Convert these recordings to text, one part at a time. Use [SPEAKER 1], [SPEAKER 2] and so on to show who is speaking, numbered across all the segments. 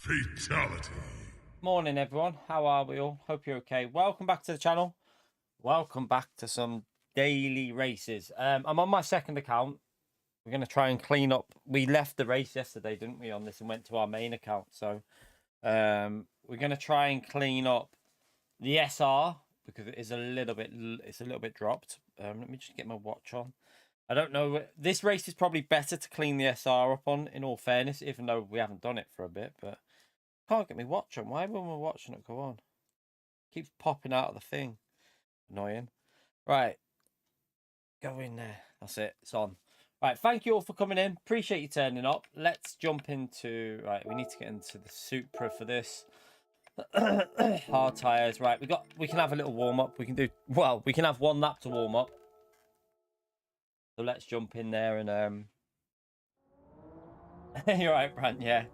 [SPEAKER 1] Fatality.
[SPEAKER 2] Morning everyone, how are we all? Hope you're okay. Welcome back to the channel. Welcome back to some daily races. I'm on my second account. We're going to try and clean up. We left the race yesterday, didn't we, on this, and went to our main account. So we're going to try and clean up the SR because it is a little bit dropped. Let me just get my watch on. I don't know. This race is probably better to clean the SR up on, in all fairness, even though we haven't done it for a bit. But can't get me watch on. Why when we're watching it go on? Keeps popping out of the thing. Annoying. Right. Go in there. That's it. It's on. Right. Thank you all for coming in. Appreciate you turning up. Let's jump into... Right. We need to get into the Supra for this. Hard tyres. Right. We can have a little warm up. We can do... Well, we can have one lap to warm up. So let's jump in there and... You're right, Brant. Yeah.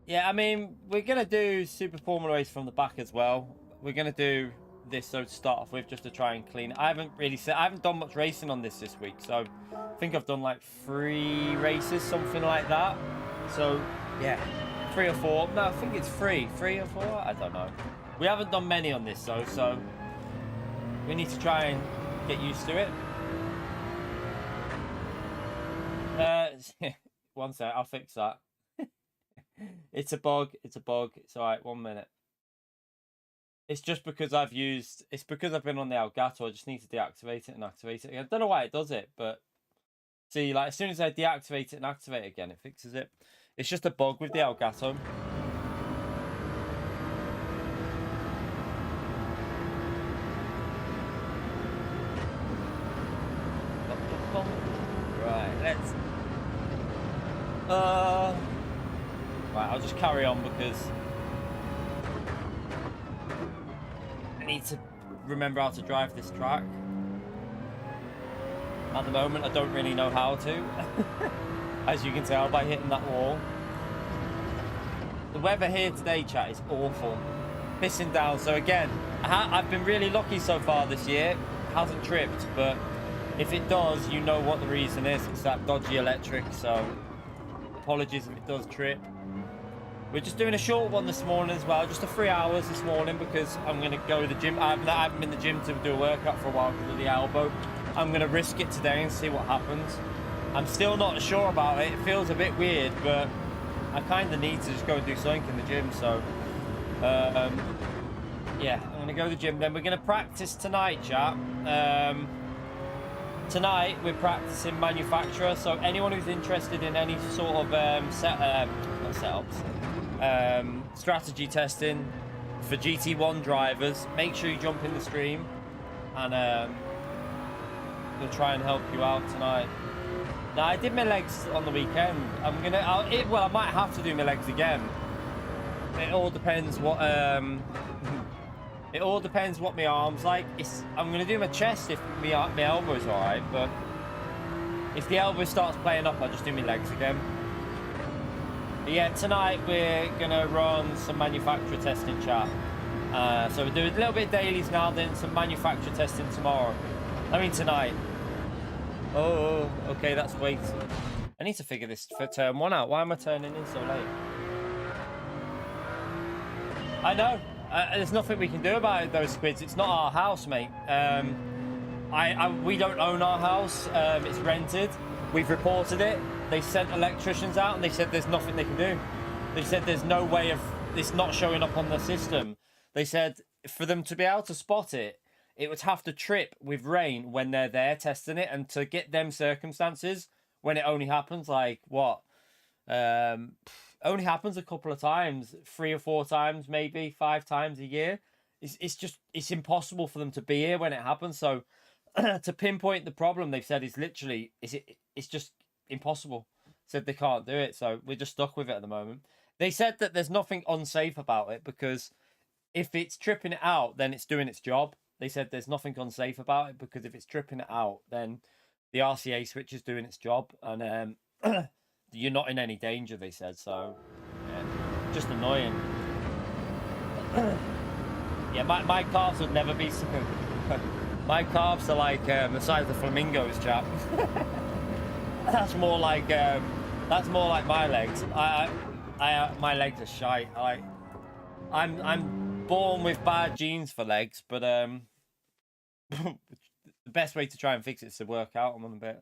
[SPEAKER 2] Yeah, I mean, we're going to do Super Formula race from the back as well. We're going to do this, so to start off with, just to try and clean. I haven't done much racing on this week, so I think I've done like 3 races, something like that. So, yeah, 3 or 4. No, I think it's 3 or 4. I don't know. We haven't done many on this, though, so we need to try and get used to it. One sec, I'll fix that. It's a bug. It's all right. 1 minute. It's just because it's because I've been on the Elgato. I just need to deactivate it and activate it again. I don't know why it does it, but see, like as soon as I deactivate it and activate it again, it fixes it. It's just a bug with the Elgato. Right, let's right, I'll just carry on because I need to remember how to drive this track. At the moment, I don't really know how to, as you can tell by hitting that wall. The weather here today, chat, is awful. Pissing down. So again, I've been really lucky so far this year. It hasn't tripped, but if it does, you know what the reason is. It's that dodgy electric, so apologies if it does trip. We're just doing a short one this morning as well, just a 3 hours this morning because I'm going to go to the gym. I haven't been to the gym to do a workout for a while because of the elbow. I'm going to risk it today and see what happens. I'm still not sure about it. It feels a bit weird, but I kind of need to just go and do something in the gym. So, yeah, I'm going to go to the gym. Then we're going to practice tonight, chat. Tonight, we're practicing manufacturer. So anyone who's interested in any sort of strategy testing for GT1 drivers, make sure you jump in the stream and we'll try and help you out tonight. Now, I did my legs on the weekend. I might have to do my legs again. It all depends what my arm's like. I'm gonna do my chest if my elbow's alright, but if the elbow starts playing up, I'll just do my legs again. But yeah, tonight we're gonna run some manufacturer testing, chat. So we're doing a little bit of dailies now, then some manufacturer testing tomorrow. I mean tonight. Oh, okay, that's wait. I need to figure this for turn 1 out. Why am I turning in so late? I know. There's nothing we can do about it, those squids. It's not our house, mate. We don't own our house. It's rented. We've reported it. They sent electricians out and they said there's nothing they can do. They said there's no way of this not showing up on the system. They said for them to be able to spot it, it would have to trip with rain when they're there testing it, and to get them circumstances when it only happens like what? Only happens a couple of times, 3 or 4 times, maybe 5 times a year. It's impossible for them to be here when it happens. So to pinpoint the problem, they've said it's just impossible. Said they can't do it, so we're just stuck with it at the moment. They said that there's nothing unsafe about it because if it's tripping it out, then it's doing its job. They said there's nothing unsafe about it because if it's tripping it out, then the RCA switch is doing its job, and you're not in any danger, they said. So yeah, just annoying. Yeah, my calves would never be my calves are like the size of flamingos, chap. That's more like That's more like my legs. My legs are shite. I'm born with bad genes for legs, but the best way to try and fix it is to work out on them a bit.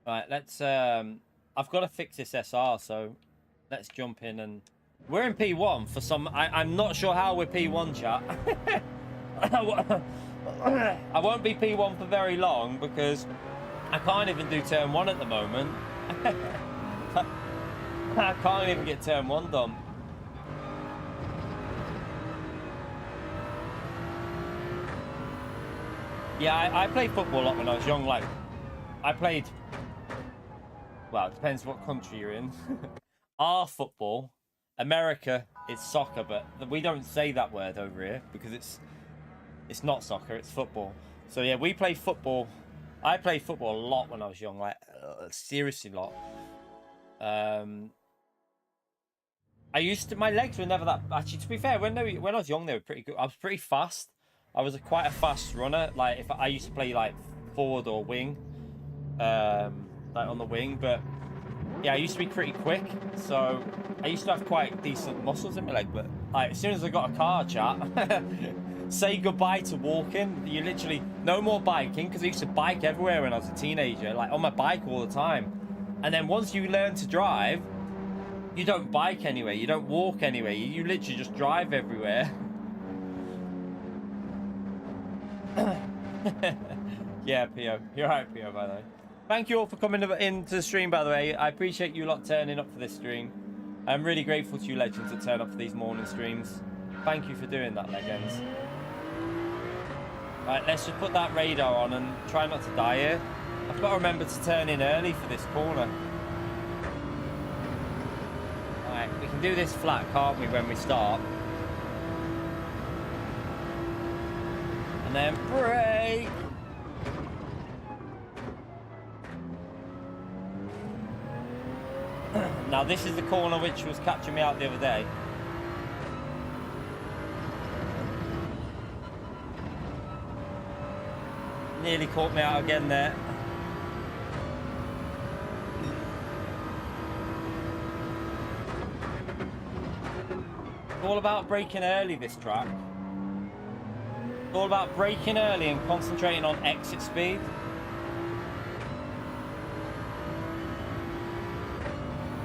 [SPEAKER 2] Right, let's I've got to fix this SR, so let's jump in. And we're in P1 for some. I'm not sure how we're P1, chat. I won't be P1 for very long because I can't even do turn 1 at the moment. I can't even get turn 1 done. Yeah, I played football a lot when I was young. Like, I played... Well, it depends what country you're in. Our football, America, is soccer, but we don't say that word over here because it's not soccer, it's football. So yeah, we play football. I played football a lot when I was young, like seriously a lot. I used to, my legs were never that, actually to be fair, when I was young they were pretty good. I was pretty fast. I was quite a fast runner. Like if I used to play like forward or wing, like on the wing, but yeah, I used to be pretty quick, so I used to have quite decent muscles in my leg. But like as soon as I got a car, chat, say goodbye to walking. You literally no more biking, because I used to bike everywhere when I was a teenager, like on my bike all the time. And then once you learn to drive, you don't bike anywhere, you don't walk anywhere, you literally just drive everywhere. Yeah, Pio, you're right, Pio, by the way. Thank you all for coming into the stream, by the way. I appreciate you lot turning up for this stream. I'm really grateful to you legends that turn up for these morning streams. Thank you for doing that, legends. Right, let's just put that radar on and try not to die here. I've got to remember to turn in early for this corner. Alright, we can do this flat, can't we, when we start? And then brake! Now this is the corner which was catching me out the other day. Nearly caught me out again there. It's all about braking early, this track. It's all about braking early and concentrating on exit speed.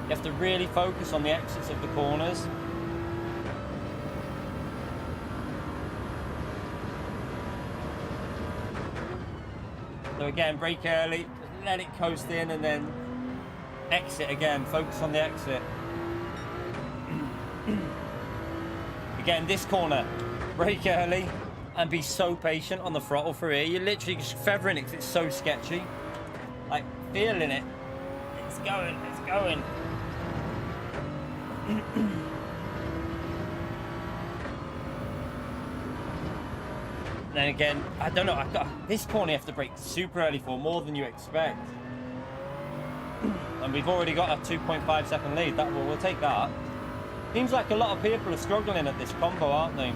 [SPEAKER 2] You have to really focus on the exits of the corners. So again, brake early, let it coast in, and then exit again, focus on the exit. Again, this corner, brake early and be so patient on the throttle through here. You're literally just feathering it because it's so sketchy. Like, feeling it. It's going, it's going. Then again, I don't know, this corner you have to brake super early for, more than you expect. And we've already got a 2.5 second lead. We'll take that. Seems like a lot of people are struggling at this combo, aren't they?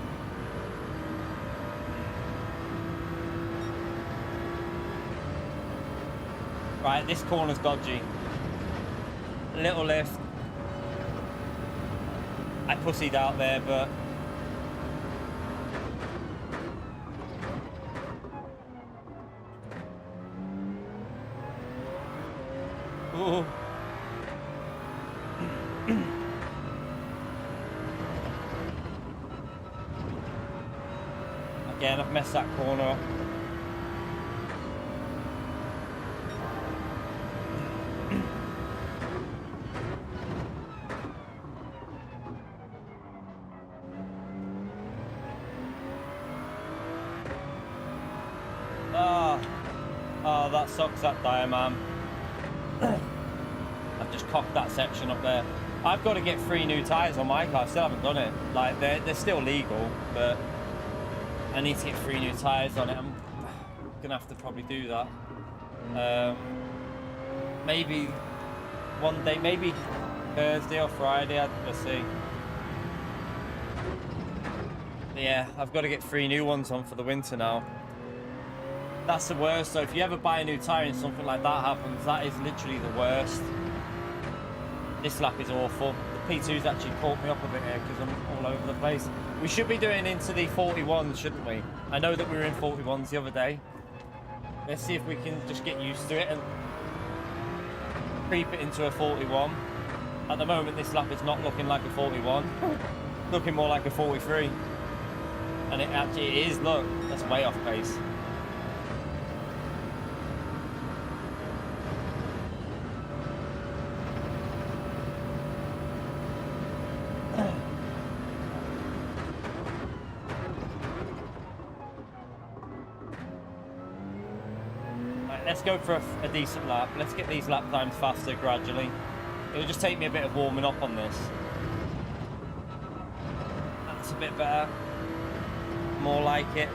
[SPEAKER 2] Right, this corner's dodgy. Little lift. I pussied out there, but... Ooh. Again, I've messed that corner up. Oh, that sucks, that diamond. I've just cocked that section up there. I've got to get 3 new tyres on my car. I still haven't done it. Like, they're still legal, but I need to get 3 new tyres on it. I'm gonna have to probably do that. Maybe one day, maybe Thursday or Friday, we'll see. But yeah, I've got to get 3 new ones on for the winter now. That's the worst. So if you ever buy a new tire and something like that happens, that is literally the worst. This lap is awful. The P2's actually caught me up a bit here because I'm all over the place. We should be doing into the 41s, shouldn't we? I know that we were in 41s the other day. Let's see if we can just get used to it and creep it into a 41. At the moment, this lap is not looking like a 41. Looking more like a 43. And it actually is, look, that's way off pace. Let's go for a decent lap. Let's get these lap times faster gradually. It'll just take me a bit of warming up on this. That's a bit better. More like it.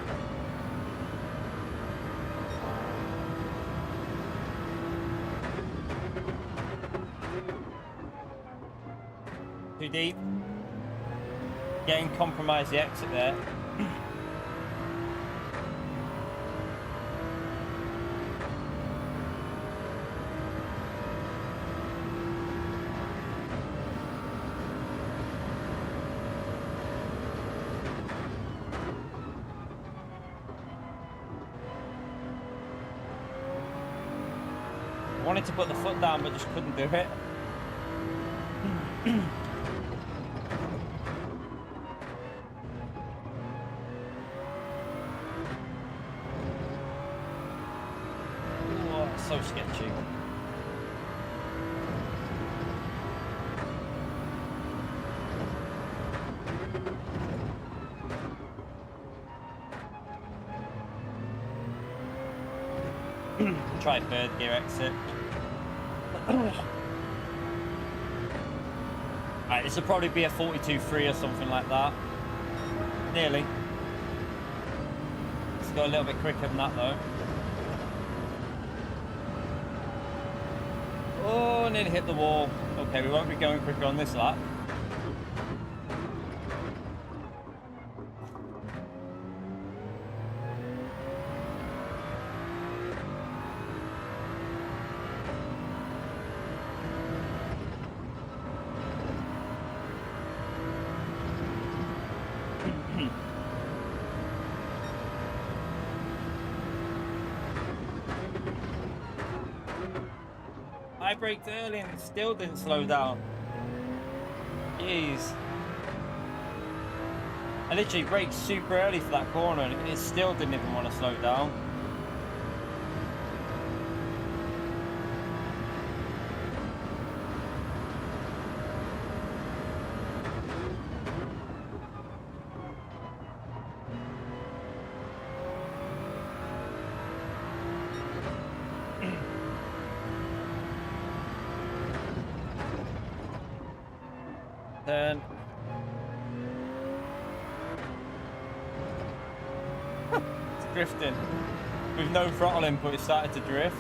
[SPEAKER 2] Too deep. Again, compromise the exit there. Wanted to put the foot down but just couldn't do it. Oh, it's so sketchy. Try third gear exit. Right, this will probably be a 42.3 or something like that. Nearly. Let's go a little bit quicker than that though. Oh, nearly hit the wall. Okay, we won't be going quicker on this lap. I braked early and it still didn't slow down. Jeez. I literally braked super early for that corner and it still didn't even want to slow down. Turn. It's drifting. With no throttle input, it started to drift.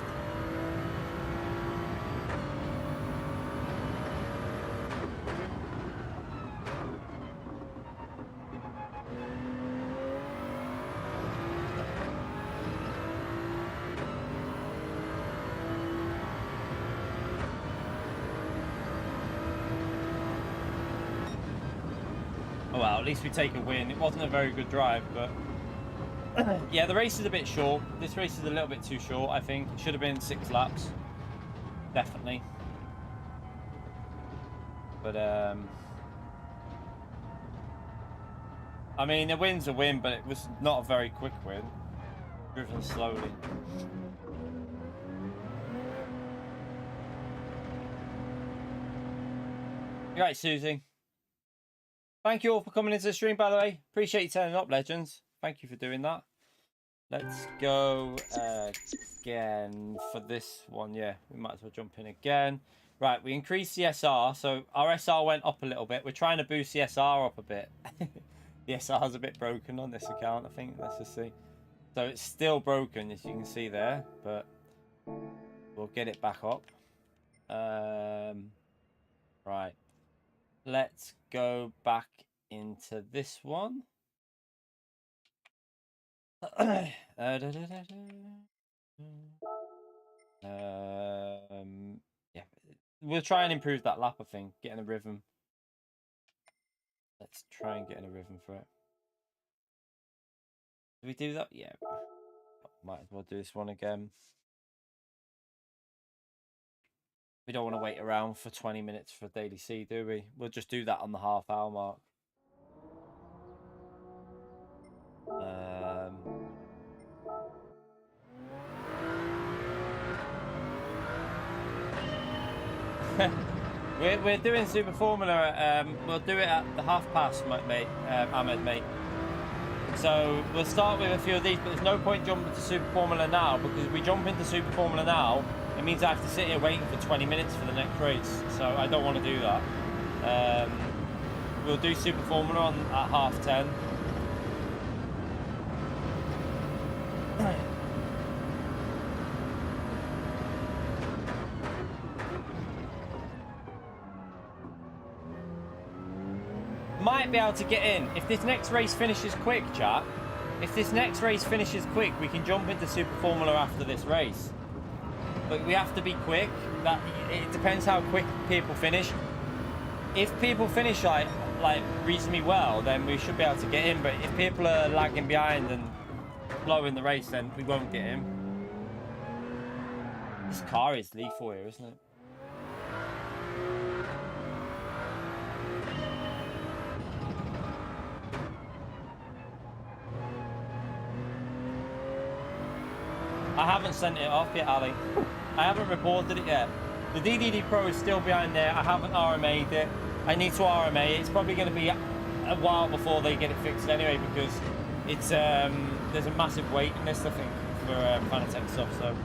[SPEAKER 2] Well, at least we take a win. It wasn't a very good drive, but yeah, the race is a bit short. This race is a little bit too short, I think. It should have been 6 laps. Definitely. But, I mean, a win's a win, but it was not a very quick win. Driven slowly. You're right, Susie. Thank you all for coming into the stream, by the way. Appreciate you turning up, legends. Thank you for doing that. Let's go again for this one. Yeah, we might as well jump in again. Right, we increased the SR. So our SR went up a little bit. We're trying to boost the SR up a bit. The SR is a bit broken on this account, I think. Let's just see. So it's still broken, as you can see there. But we'll get it back up. Right. Let's go back into this one. Yeah, we'll try and improve that lap, I think, getting a rhythm. Let's try and get in a rhythm for it. Do we do that? Yeah. Might as well do this one again. We don't want to wait around for 20 minutes for Daily C, do we? We'll just do that on the half-hour mark. We're doing Super Formula. We'll do it at the half past, mate, Ahmed, mate. So we'll start with a few of these, but there's no point jumping to Super Formula now, because if we jump into Super Formula now, it means I have to sit here waiting for 20 minutes for the next race. So I don't want to do that. We'll do Super Formula at 10:30. Might be able to get in. If this next race finishes quick, chat, if this next race finishes quick, we can jump into Super Formula after this race. But we have to be quick. It depends how quick people finish. If people finish like reasonably well, then we should be able to get in. But if people are lagging behind and slow in the race, then we won't get in. This car is lethal here, isn't it? I haven't sent it off yet, Ali. I haven't reported it yet. The DDD Pro is still behind there. I haven't RMA'd it. I need to RMA it. It's probably going to be a while before they get it fixed anyway, because it's there's a massive waiting list, I think, for Fanatec stuff. So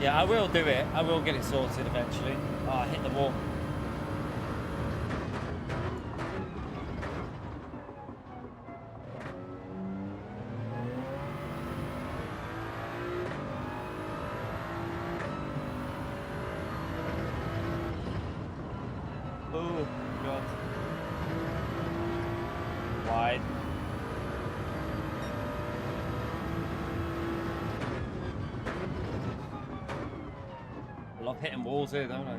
[SPEAKER 2] yeah, I will do it. I will get it sorted eventually. Oh, I hit the wall. Oh god. Wide. I love hitting walls here, don't I?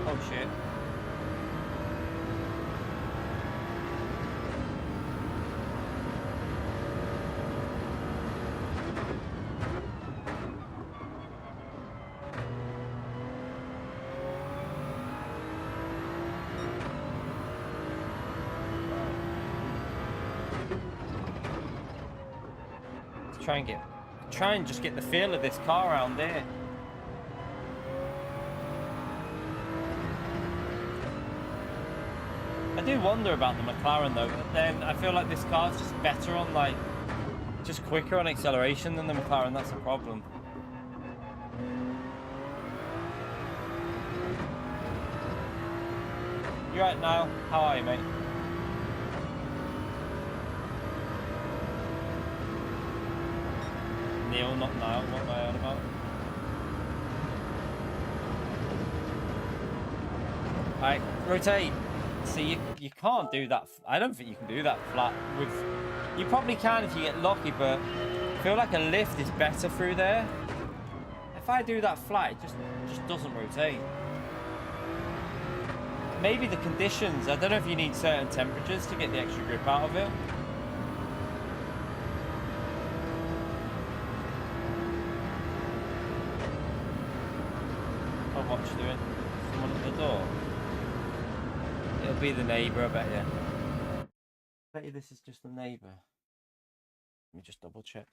[SPEAKER 2] Oh shit. Try and just get the feel of this car around there. I do wonder about the McLaren though, but then I feel like this car's just better on just quicker on acceleration than the McLaren. That's a problem. You right, Niall? How are you, mate? Neil, not Niall. What am I on about? Alright, rotate. See, you can't do that. I don't think you can do that flat. You probably can if you get lucky, but I feel like a lift is better through there. If I do that flat, it just doesn't rotate. Maybe the conditions. I don't know if you need certain temperatures to get the extra grip out of it. Oh, what you doing? Someone at the door? It'll be the neighbour, I bet you. I bet you this is just the neighbour. Let me just double check.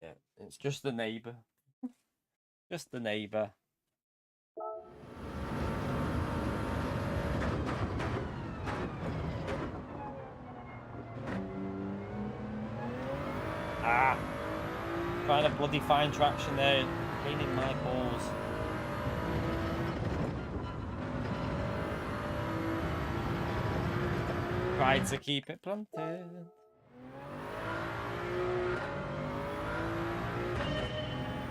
[SPEAKER 2] Yeah, it's just the neighbour. Just the neighbour. Ah! Trying to bloody find traction there. Pain in my balls. Tried to keep it planted.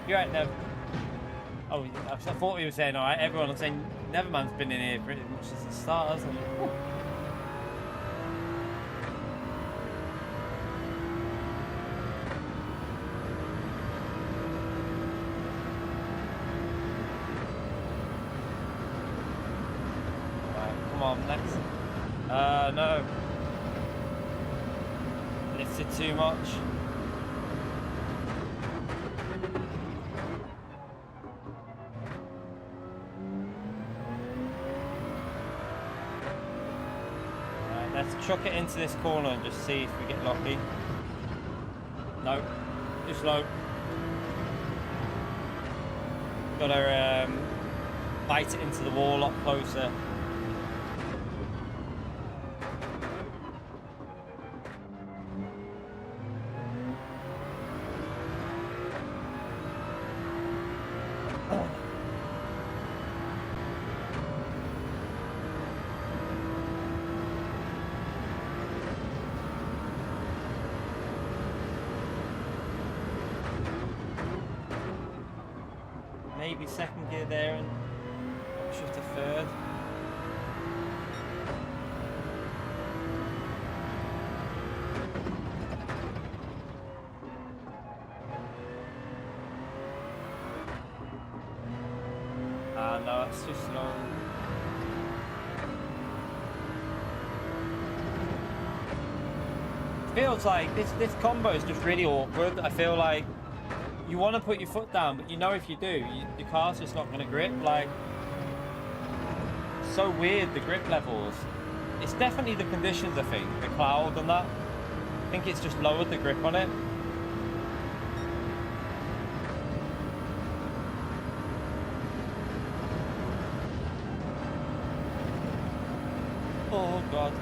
[SPEAKER 2] You right, Nev? Oh, I thought he was saying, all right, everyone. I'm saying, Neverman's been in here pretty much since the start, hasn't he? Right, come on, next. No. Lifted too much. Let's chuck it into this corner and just see if we get lucky. No, too slow. Gotta bite it into the wall a lot closer. Maybe second gear there and shift to third. No, that's too slow. Feels like this combo is just really awkward. I feel like you want to put your foot down, but you know if you do, your car's just not going to grip. Like, so weird, the grip levels. It's definitely the conditions, I think, the cloud and that. I think it's just lowered the grip on it. Oh, God.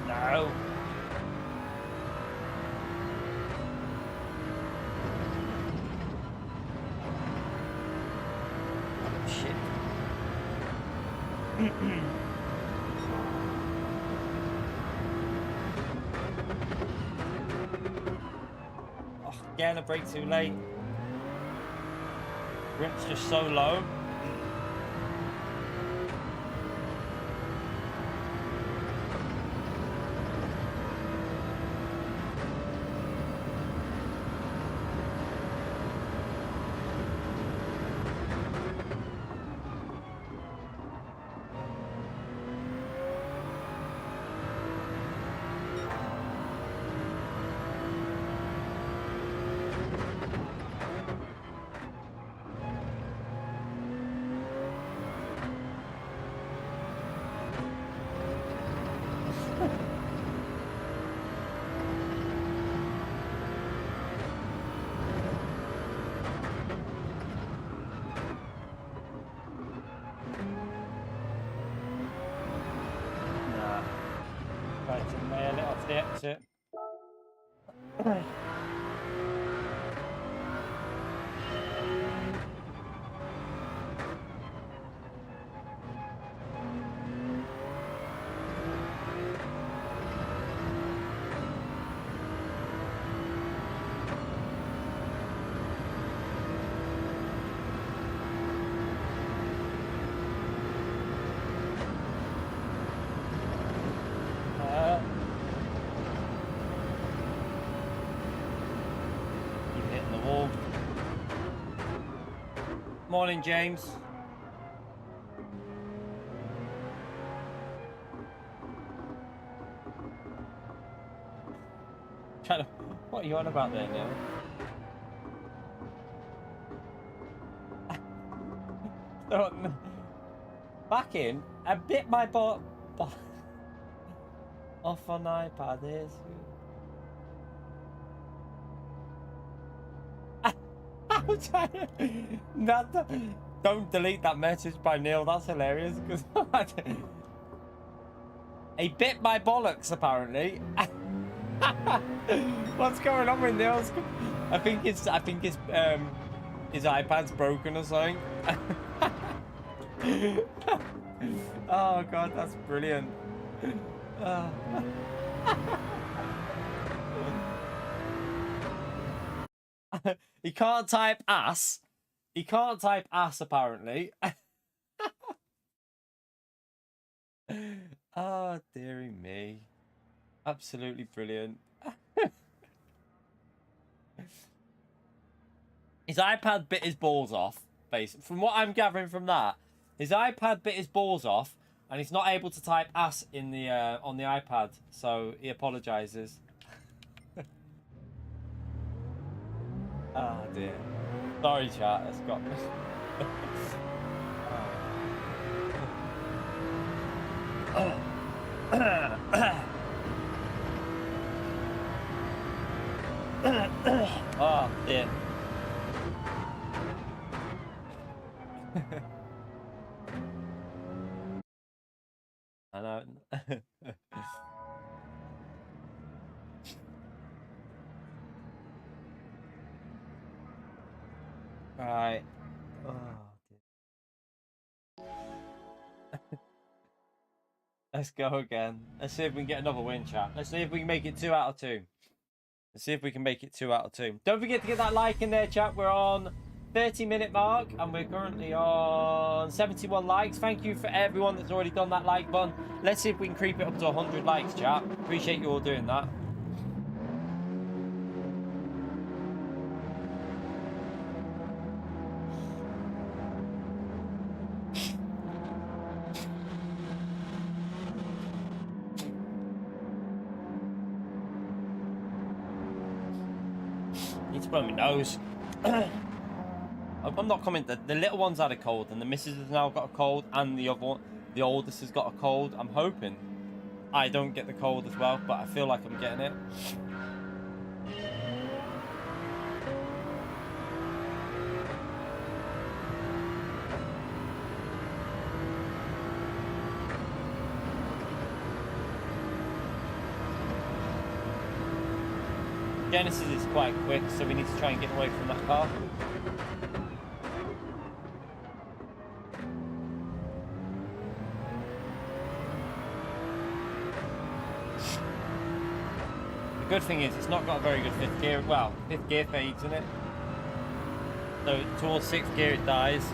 [SPEAKER 2] No. Shit. Oh, again, a brake too late. Grip's just so low. Nail it off the exit. Morning, James. What are you on about there, Neil? Back in, I bit my butt off on iPad. Here's don't delete that message by Neil. That's hilarious. Because he bit my bollocks apparently. What's going on with Neil's? I think his iPad's broken or something. Oh God, that's brilliant. He can't type ass. He can't type ass, apparently. Oh, dearie me. Absolutely brilliant. His iPad bit his balls off, basically. From what I'm gathering from that, his iPad bit his balls off, and he's not able to type ass in the on the iPad, so he apologizes. Oh dear. Sorry, chat. That's got me. Oh dear. I know. Right. Oh, dear. Let's go again. Let's see if we can get another win, chat. Let's see if we can make it 2 out of 2. Let's see if we can make it 2 out of 2. Don't forget to get that like in there, chat. We're on 30-minute mark, and we're currently on 71 likes. Thank you for everyone that's already done that like button. Let's see if we can creep it up to 100 likes, chat. Appreciate you all doing that. Need to blow my nose. I'm not coming. The little one's had a cold, and the missus has now got a cold, and the other one, the oldest, has got a cold. I'm hoping I don't get the cold as well, but I feel like I'm getting it. Genesis is quite quick, so we need to try and get away from that car. The good thing is it's not got a very good fifth gear. Well, fifth gear fades in it. So towards sixth gear it dies.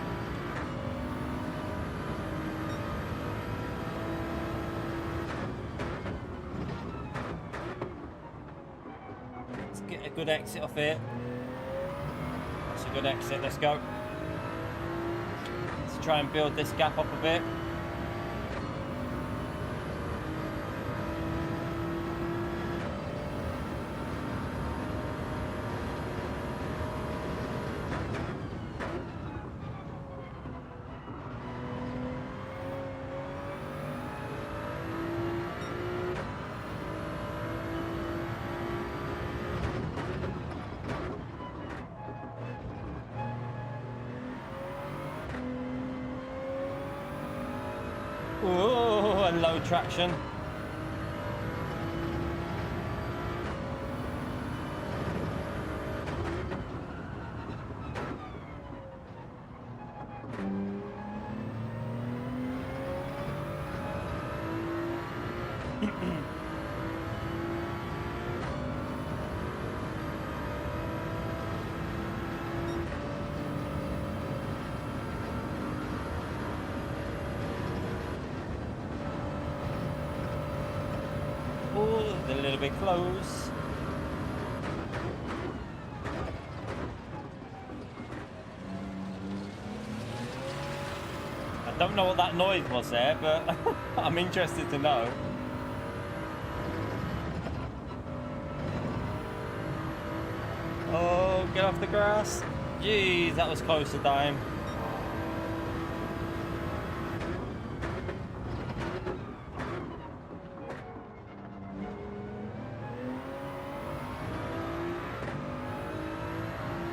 [SPEAKER 2] Let's get a good exit off here. That's a good exit, let's go. Let's try and build this gap up a bit. Ooh, and low traction. A little bit close. I don't know what that noise was there, but I'm interested to know. Oh, get off the grass. Jeez, that was close to dying.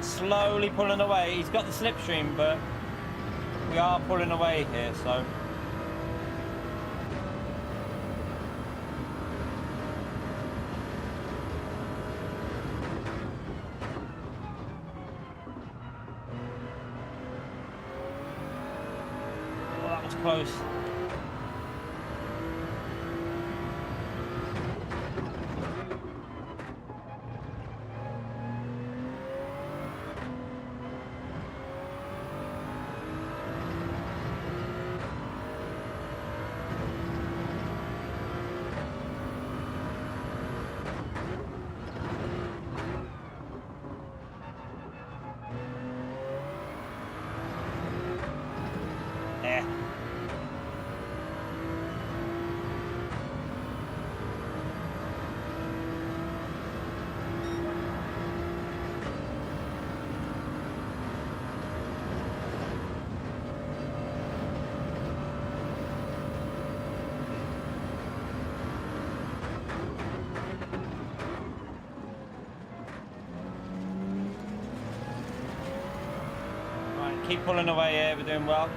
[SPEAKER 2] Slowly pulling away. He's got the slipstream, but we are pulling away here, so. Oh, that was close. Yeah. Keep pulling away here, we're doing well.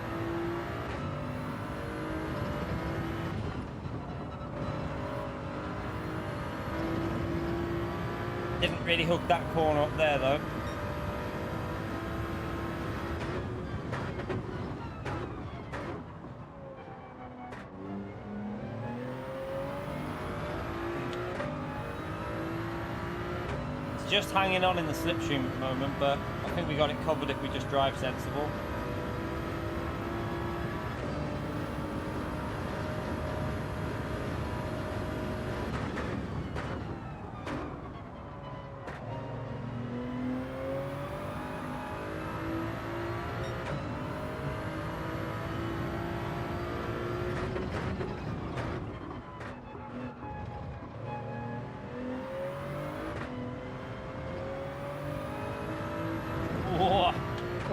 [SPEAKER 2] Didn't really hook that corner up there though. It's just hanging on in the slipstream at the moment, but I think we got it covered if we just drive sensible.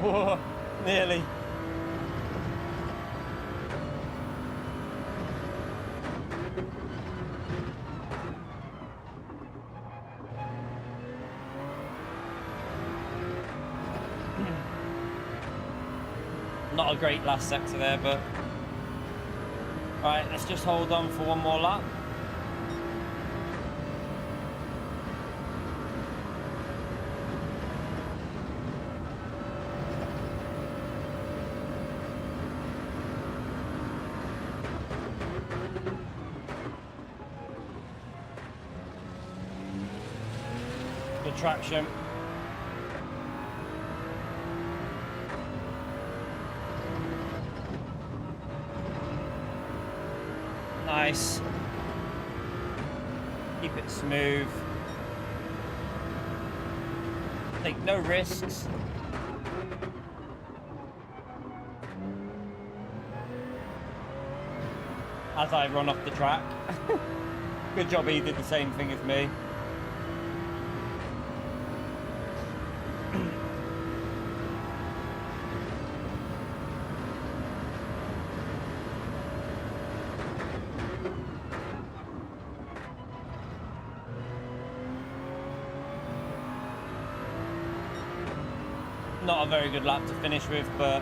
[SPEAKER 2] Whoa, nearly. Not a great last sector there, but right, let's just hold on for one more lap. Good traction. Nice. Keep it smooth. Take no risks. As I run off the track. Good job he did the same thing as me. Not a very good lap to finish with, but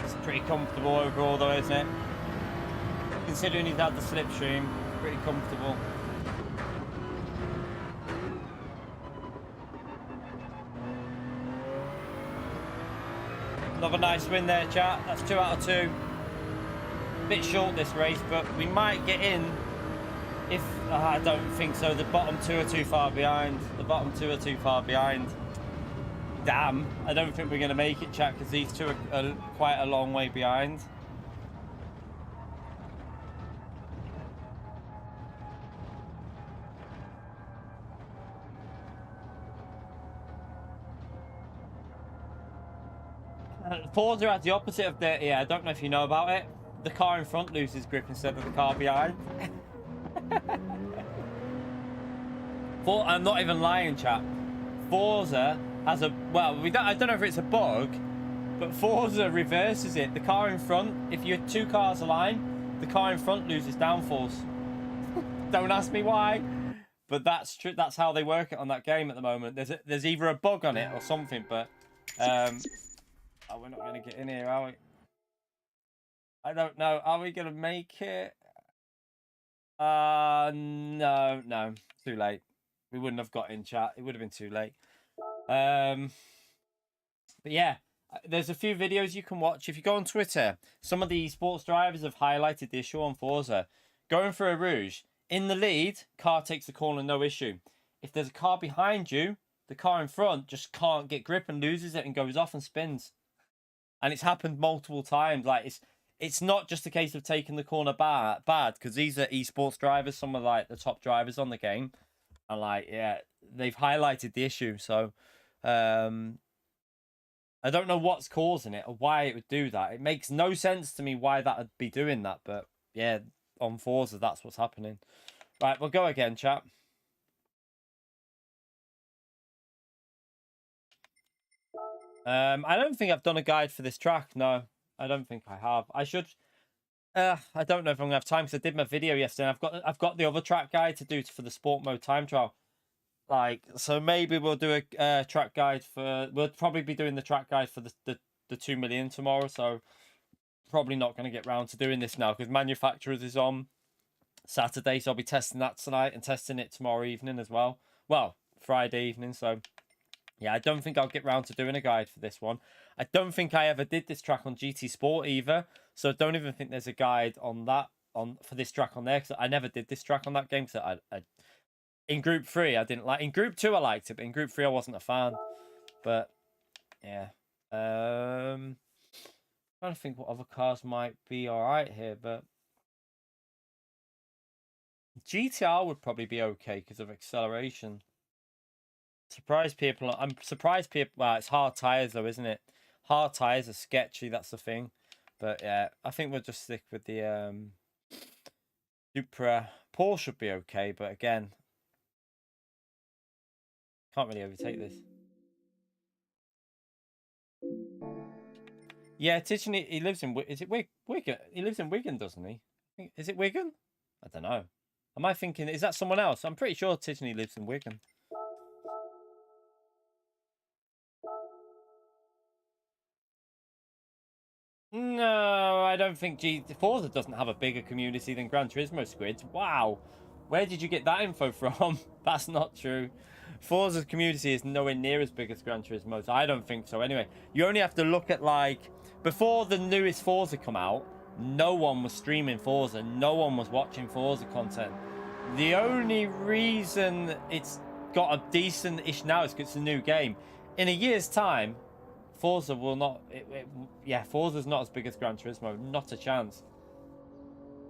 [SPEAKER 2] it's pretty comfortable overall though, isn't it? Considering he's had the slipstream, pretty comfortable. Another nice win there, chat. That's 2 out of 2. Bit short this race, but we might get in if I don't think so. The bottom 2 are too far behind. The bottom 2 are too far behind. Damn, I don't think we're going to make it, chat, because these two are quite a long way behind. Forza are at the opposite of the, yeah, I don't know if you know about it. The car in front loses grip instead of the car behind. I'm not even lying, chap. Forza has a, well, I don't know if it's a bug, but Forza reverses it. The car in front, if you're 2 cars aligned, the car in front loses downforce. Don't ask me why, but that's true. That's how they work it on that game at the moment. There's either a bug on it or something, but oh, we're not going to get in here, are we? I don't know. Are we going to make it? No. Too late. We wouldn't have got in, chat. It would have been too late. But yeah, there's a few videos you can watch. If you go on Twitter, some of the sports drivers have highlighted the issue on Forza. Going for a Rouge, in the lead, car takes the corner, no issue. If there's a car behind you, the car in front just can't get grip and loses it and goes off and spins. And it's happened multiple times. Like, it's not just a case of taking the corner bad, because these are esports drivers, some of like the top drivers on the game, and like, yeah, they've highlighted the issue. So, I don't know what's causing it or why it would do that. It makes no sense to me why that would be doing that, but yeah, on Forza, that's what's happening. Right, we'll go again, chat. I don't think I've done a guide for this track. No, I don't think I have. I should. I don't know if I'm gonna have time because I did my video yesterday. And I've got the other track guide to do for the sport mode time trial. Like, so maybe we'll do a track guide for. We'll probably be doing the track guide for the 2 million tomorrow. So probably not going to get round to doing this now because manufacturers is on Saturday, so I'll be testing that tonight and testing it tomorrow evening as well. Well, Friday evening. So yeah, I don't think I'll get round to doing a guide for this one. I don't think I ever did this track on GT Sport either, so I don't even think there's a guide on that for this track on there because I never did this track on that game. So I in Group 3 I didn't like. In Group 2 I liked it, but in Group 3 I wasn't a fan. But yeah, trying to think what other cars might be all right here, but GTR would probably be okay because of acceleration. Surprised people. I'm surprised people. Well, it's hard tires though, isn't it? Hard tires are sketchy. That's the thing. But yeah, I think we'll just stick with the Supra. Porsche should be okay, but again, can't really overtake this. Yeah, Titchney. He lives in. Is it Wigan? He lives in Wigan, doesn't he? Is it Wigan? I don't know. Am I thinking? Is that someone else? I'm pretty sure Titchney lives in Wigan. No, I don't think Forza doesn't have a bigger community than Gran Turismo Squids. Wow. Where did you get that info from? That's not true. Forza's community is nowhere near as big as Gran Turismo's. I don't think so. Anyway, you only have to look at, like, before the newest Forza come out, no one was streaming Forza. No one was watching Forza content. The only reason it's got a decent-ish now is because it's a new game. In a year's time, Forza will not. Yeah, Forza's not as big as Gran Turismo. Not a chance.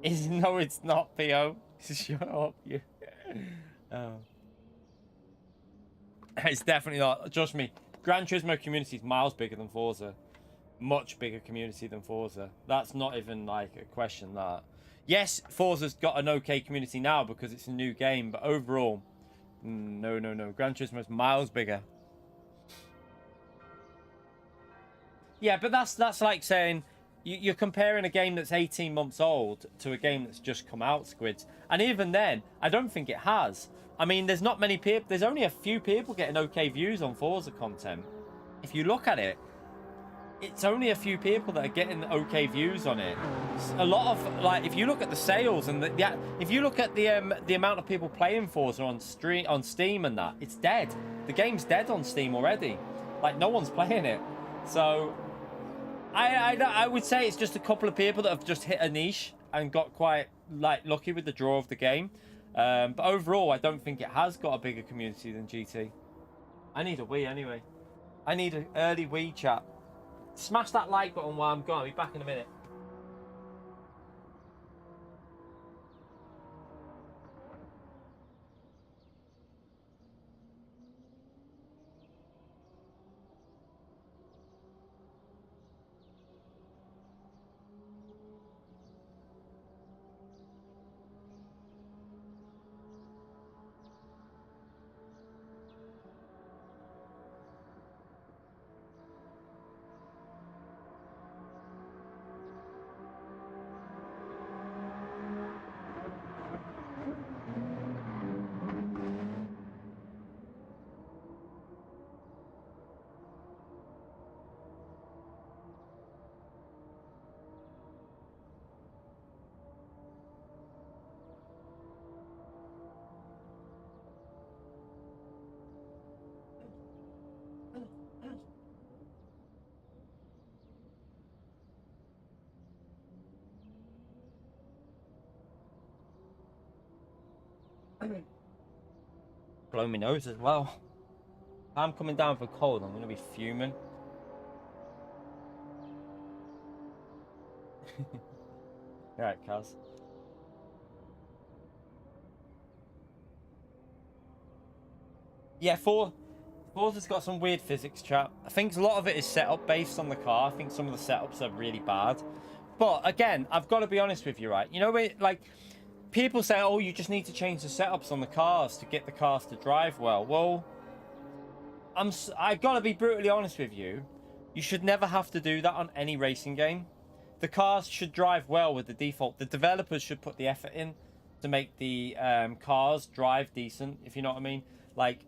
[SPEAKER 2] No, it's not, Po. Shut up, you. Oh. It's definitely not. Trust me. Gran Turismo community is miles bigger than Forza. Much bigger community than Forza. That's not even like a question. That. Yes, Forza's got an okay community now because it's a new game, but overall, no. Gran Turismo is miles bigger. Yeah, but that's like saying you're comparing a game that's 18 months old to a game that's just come out, Squids. And even then, I don't think it has. I mean, there's not many people. There's only a few people getting okay views on Forza content. If you look at it, it's only a few people that are getting okay views on it. A lot of, like, if you look at the sales and if you look at the amount of people playing Forza on Steam and that, it's dead. The game's dead on Steam already. Like, no one's playing it. So I would say it's just a couple of people that have just hit a niche and got quite like lucky with the draw of the game. But overall, I don't think it has got a bigger community than GT. I need a Wii anyway. I need an early Wii, chat. Smash that like button while I'm gone. I'll be back in a minute. Blow my nose as well. I'm coming down for cold. I'm going to be fuming. All right, Kaz. Yeah, Forza's got some weird physics, chat. I think a lot of it is set up based on the car. I think some of the setups are really bad. But again, I've got to be honest with you, right? You know, like people say, oh, you just need to change the setups on the cars to get the cars to drive well. Well, I've got to be brutally honest with you. You should never have to do that on any racing game. The cars should drive well with the default. The developers should put the effort in to make the cars drive decent, if you know what I mean. Like,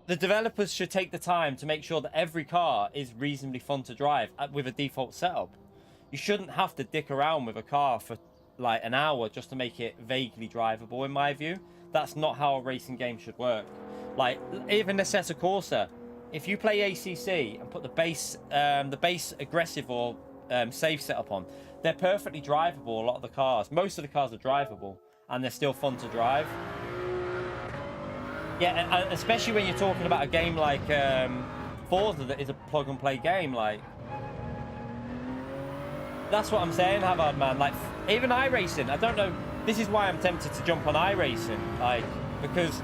[SPEAKER 2] the developers should take the time to make sure that every car is reasonably fun to drive with a default setup. You shouldn't have to dick around with a car for like an hour just to make it vaguely drivable, in my view. That's not how a racing game should work. Like, even the Assetto Corsa, if you play ACC and put the base aggressive or safe setup on, they're perfectly drivable, a lot of the cars. Most of the cars are drivable, and they're still fun to drive. Yeah, and especially when you're talking about a game like Forza that is a plug-and-play game, like... That's what I'm saying, Havard, man. Like, even iRacing, I don't know... This is why I'm tempted to jump on iRacing, like, because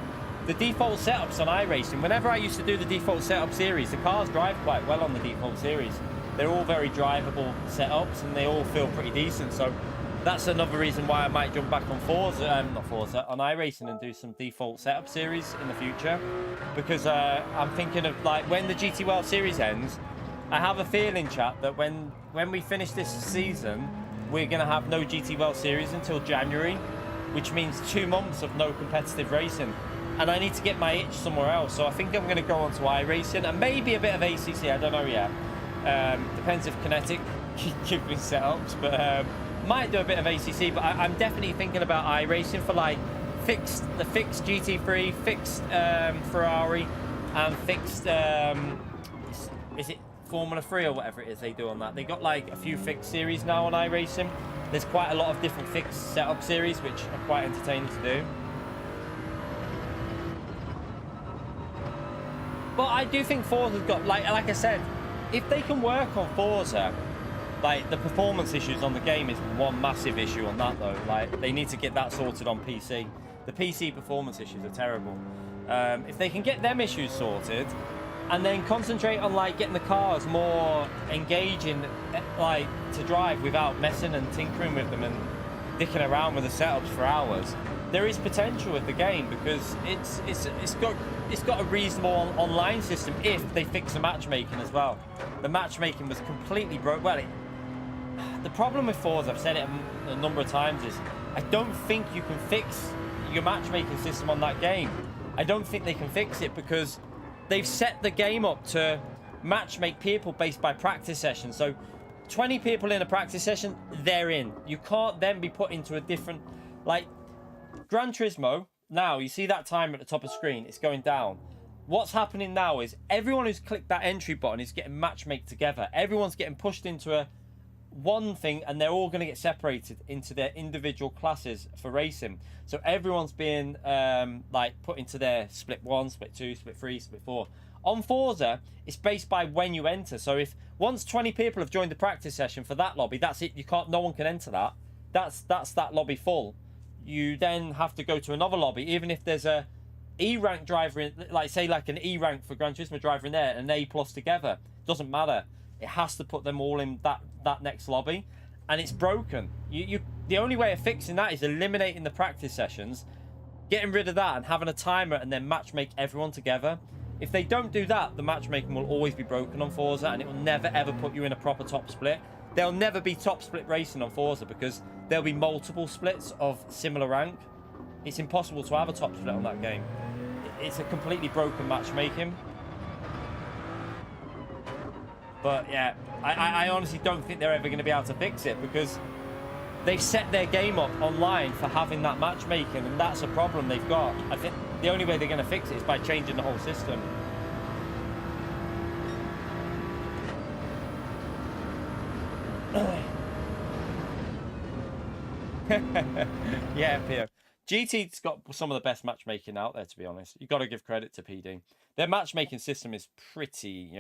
[SPEAKER 2] the default setups on iRacing, whenever I used to do the default setup series, the cars drive quite well on the default series. They're all very drivable setups, and they all feel pretty decent, so... That's another reason why I might jump back on not Forza, on iRacing and do some default setup series in the future. Because I'm thinking of, like, when the GT World Series ends, I have a feeling, chat, that when we finish this season, we're going to have no GT World Series until January, which means 2 months of no competitive racing. And I need to get my itch somewhere else, so I think I'm going to go on to iRacing and maybe a bit of ACC, I don't know yet. Depends if Kinetic give me setups, but... might do a bit of ACC, but I'm definitely thinking about iRacing for like the fixed GT3, fixed Ferrari, and fixed is it Formula 3 or whatever it is they do on that. They got like a few fixed series now on iRacing. There's quite a lot of different fixed setup series which are quite entertaining to do. But I do think Forza's got, like I said, if they can work on Forza. Like, the performance issues on the game is one massive issue on that, though. Like, they need to get that sorted on PC. The PC performance issues are terrible. If they can get them issues sorted, and then concentrate on, like, getting the cars more engaging, like, to drive without messing and tinkering with them and dicking around with the setups for hours, there is potential with the game, because it's got a reasonable online system if they fix the matchmaking as well. The matchmaking was completely broke. Well, the problem with Forza, I've said it a number of times, is I don't think you can fix your matchmaking system on that game. I don't think they can fix it because they've set the game up to matchmake people based by practice sessions. So 20 people in a practice session, they're in. You can't then be put into a different... Like, Gran Turismo, now, you see that timer at the top of the screen, it's going down. What's happening now is everyone who's clicked that entry button is getting matchmade together. Everyone's getting pushed into one thing, and they're all going to get separated into their individual classes for racing. So everyone's being like put into their split 1, split 2, split 3, split 4. On Forza, it's based by when you enter. So if once 20 people have joined the practice session for that lobby, that's it. You can't. No one can enter that. That's that lobby full. You then have to go to another lobby, even if there's a E-rank driver in, like say like an E-rank for Gran Turismo driver in there, and an A+ together. Doesn't matter. It has to put them all in that next lobby, and it's broken. The only way of fixing that is eliminating the practice sessions, getting rid of that, and having a timer, and then matchmake everyone together. If they don't do that, the matchmaking will always be broken on Forza, and it will never ever put you in a proper top split. There'll never be top split racing on Forza because there'll be multiple splits of similar rank. It's impossible to have a top split on that game. It's a completely broken matchmaking. But yeah, I honestly don't think they're ever going to be able to fix it because they've set their game up online for having that matchmaking, and that's a problem they've got. I think the only way they're going to fix it is by changing the whole system. Yeah, Pio. GT's got some of the best matchmaking out there, to be honest. You've got to give credit to PD. Their matchmaking system is pretty,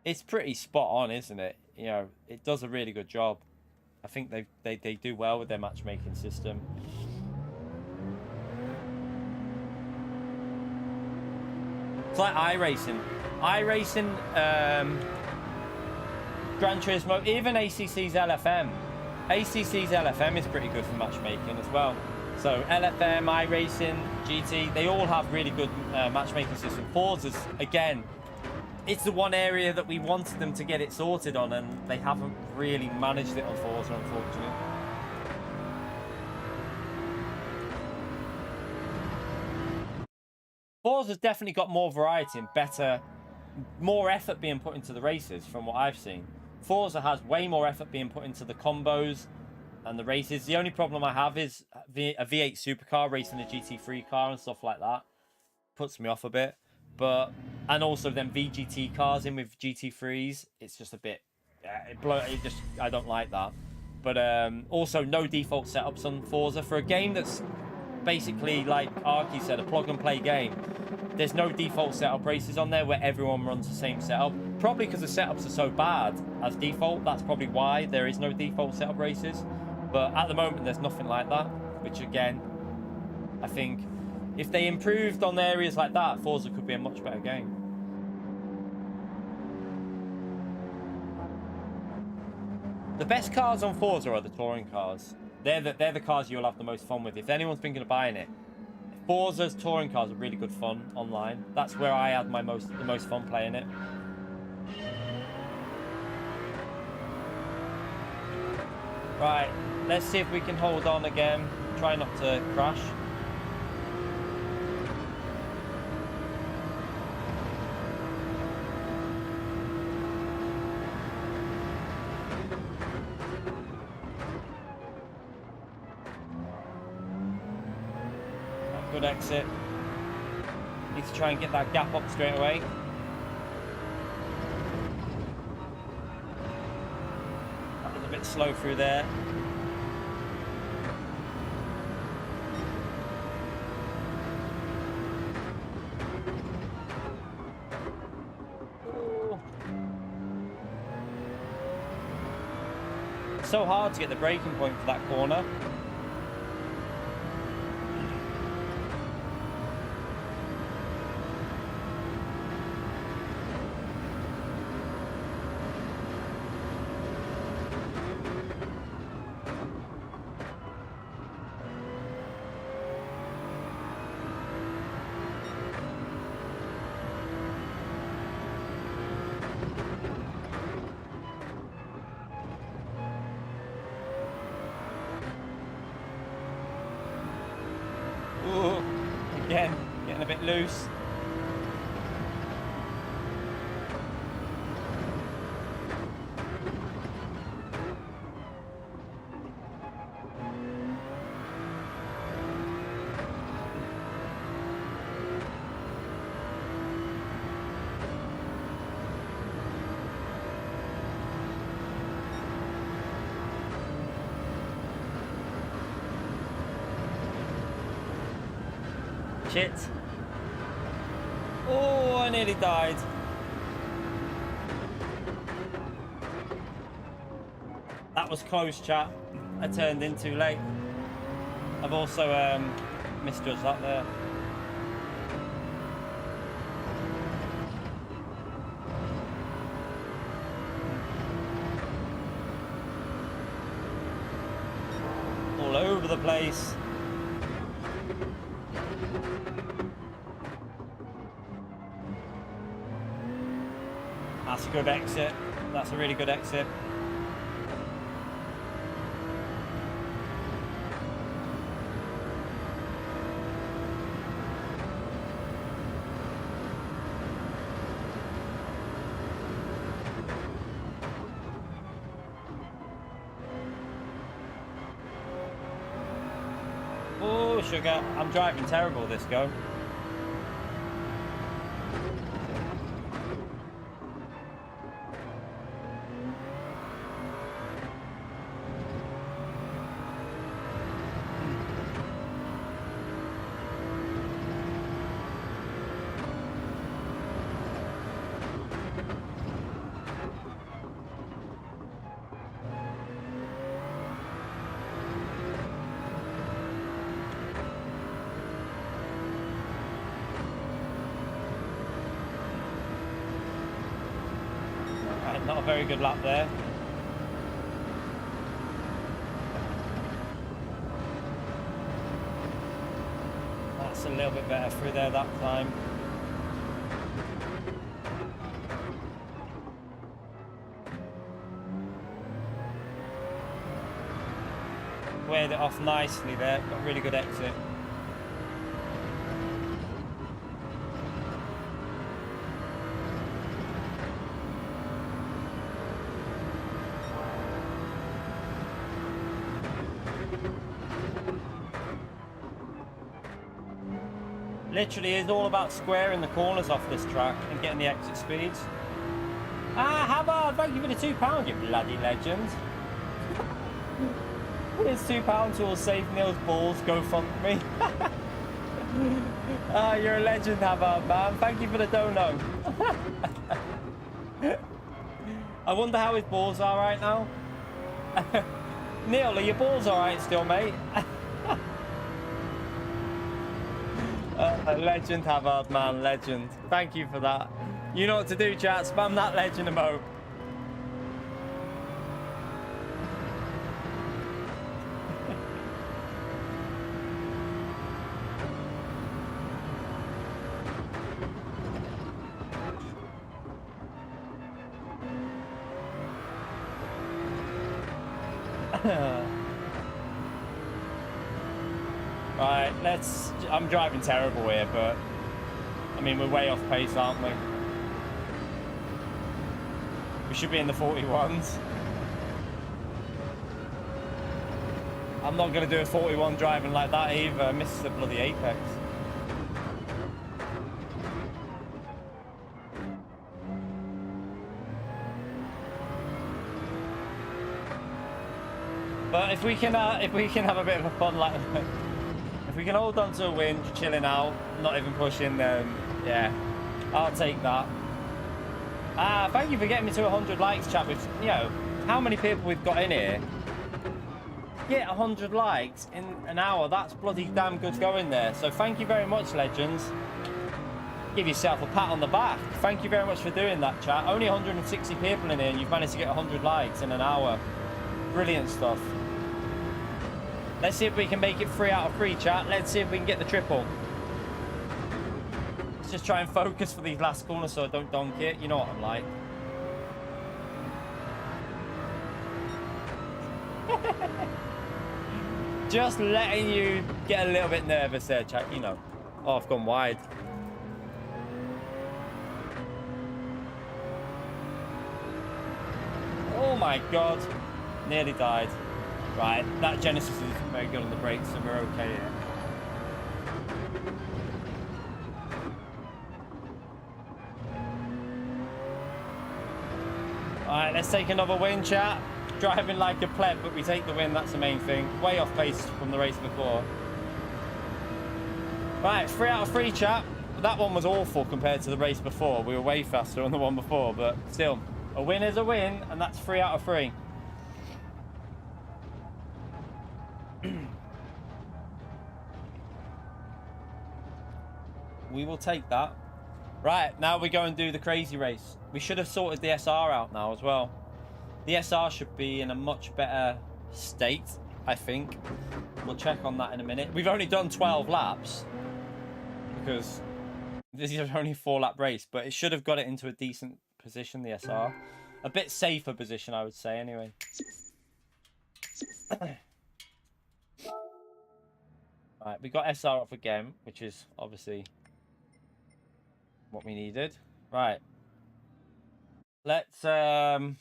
[SPEAKER 2] it's pretty spot on, isn't it? It does a really good job. I think they do well with their matchmaking system. It's like iRacing. Gran Turismo, even ACC's LFM. ACC's LFM is pretty good for matchmaking as well. So LFM, iRacing, GT, they all have really good matchmaking system. Forza's, again, it's the one area that we wanted them to get it sorted on, and they haven't really managed it on Forza, unfortunately. Forza's definitely got more variety and better, more effort being put into the races from what I've seen. Forza has way more effort being put into the combos and the races. The only problem I have is a V8 supercar racing a GT3 car and stuff like that. Puts me off a bit. But, and also then VGT cars in with GT3s, it's just a bit, I don't like that. But also no default setups on Forza. For a game that's basically, like Arky said, a plug and play game, there's no default setup races on there where everyone runs the same setup. Probably because the setups are so bad as default. That's probably why there is no default setup races. But at the moment, there's nothing like that, which again, I think if they improved on areas like that, Forza could be a much better game. The best cars on Forza are the touring cars. They're the cars you'll have the most fun with. If anyone's thinking of buying it, Forza's touring cars are really good fun online. That's where I had the most fun playing it. Right, let's see if we can hold on again. Try not to crash. Good exit. Need to try and get that gap up straight away. That was a bit slow through there. Ooh. It's so hard to get the braking point for that corner. Again, getting a bit loose. Shit. Oh, I nearly died. That was close, chat. I turned in too late. I've also misjudged that there. All over the place. That's a good exit. That's a really good exit. Oh, sugar. I'm driving terrible this go. Right, not a very good lap there. That's a little bit better through there that time. Squared it off nicely there. Got a really good exit. Literally is all about squaring the corners off this track and getting the exit speeds. Ah, Havard, thank you for the £2, you bloody legend. Here's £2 towards Save Neil's balls, go fund me. Ah, you're a legend, Havard, man. Thank you for the dono. I wonder how his balls are right now. Neil, are your balls alright still, mate? Legend, Havard, man, legend. Thank you for that. You know what to do, chat. Spam that legend emote. Right, I'm driving terrible here, but I mean, we're way off pace, aren't we? We should be in the 41s. I'm not going to do a 41 driving like that either. I missed the bloody apex. But if we can have a bit of a fun like, if we can hold on to a win, chilling out, not even pushing, then yeah, I'll take that. Thank you for getting me to 100 likes, chat. With, you know, how many people we've got in here. Get 100 likes in an hour. That's bloody damn good going there. So thank you very much, legends. Give yourself a pat on the back. Thank you very much for doing that, chat. Only 160 people in here, and you've managed to get 100 likes in an hour. Brilliant stuff. Let's see if we can make it 3 out of 3, chat. Let's see if we can get the triple. Let's just try and focus for these last corners so I don't donk it. You know what I'm like. Just letting you get a little bit nervous there, chat. You know. Oh, I've gone wide. Oh my god. Nearly died. Right, that Genesis is very good on the brakes, so we're okay here. Alright, let's take another win, chat. Driving like a pleb, but we take the win, that's the main thing. Way off pace from the race before. Right, 3 out of 3, chat. That one was awful compared to the race before. We were way faster on the one before, but still, a win is a win, and that's 3 out of 3. We will take that. Right, now we go and do the crazy race. We should have sorted the SR out now as well. The SR should be in a much better state, I think. We'll check on that in a minute. We've only done 12 laps because this is only a 4-lap race, but it should have got it into a decent position, the SR. A bit safer position, I would say, anyway. Right, we got SR off again, which is obviously what we needed. Right. Let's go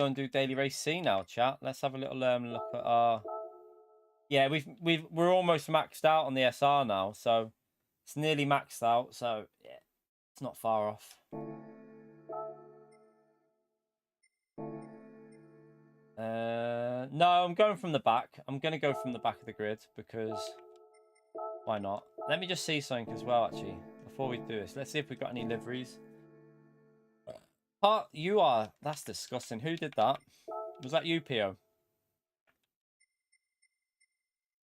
[SPEAKER 2] and do daily race C now, chat. Let's have a little look at our. Yeah, we're almost maxed out on the SR now, so it's nearly maxed out. So yeah, it's not far off. No, I'm going from the back. I'm going to go from the back of the grid because why not? Let me just see something as well, actually, before we do this. Let's see if we've got any liveries. You are. That's disgusting. Who did that? Was that you, Pio?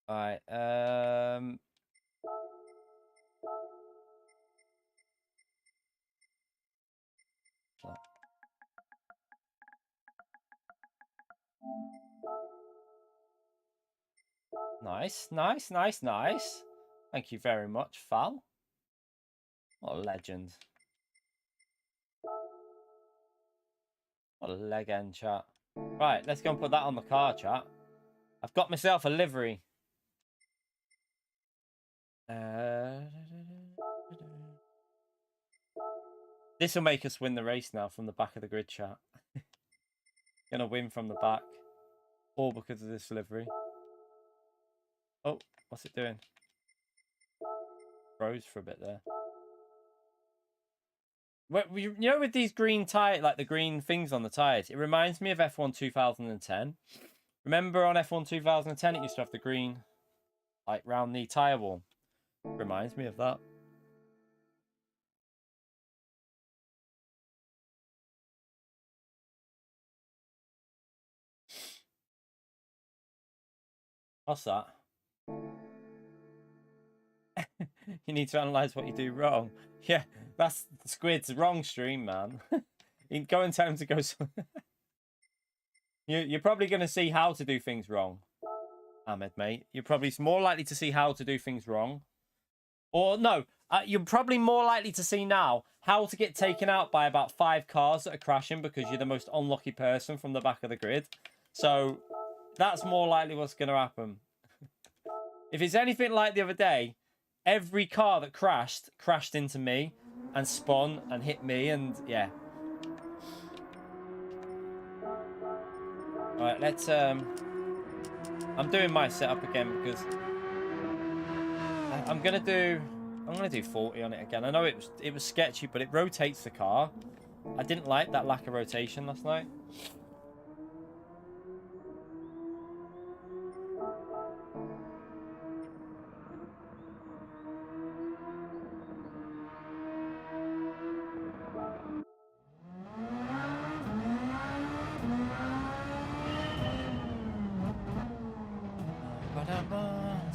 [SPEAKER 2] Alright. Nice, nice, nice, nice. Thank you very much, Fal. What a legend. What a legend, chat. Right, let's go and put that on the car, chat. I've got myself a livery. This will make us win the race now from the back of the grid, chat. Gonna win from the back. All because of this livery. Oh, what's it doing? Froze for a bit there. You know, with these green tire, like the green things on the tires, it reminds me of F1 2010. Remember on F1 2010, it used to have the green, like, round the tire wall. Reminds me of that. What's that? You need to analyze what you do wrong. Yeah, that's Squid's wrong stream, man. You go and tell him to go. You're probably going to see how to do things wrong, Ahmed, mate. You're probably more likely to see how to do things wrong. Or no, you're probably more likely to see now how to get taken out by about 5 cars that are crashing because you're the most unlucky person from the back of the grid. So that's more likely what's going to happen. If it's anything like the other day, every car that crashed into me and spun and hit me, and yeah. All right, let's I'm doing my setup again because I'm gonna do 40 on it again. I know it was sketchy, but it rotates the car. I didn't like that lack of rotation last night.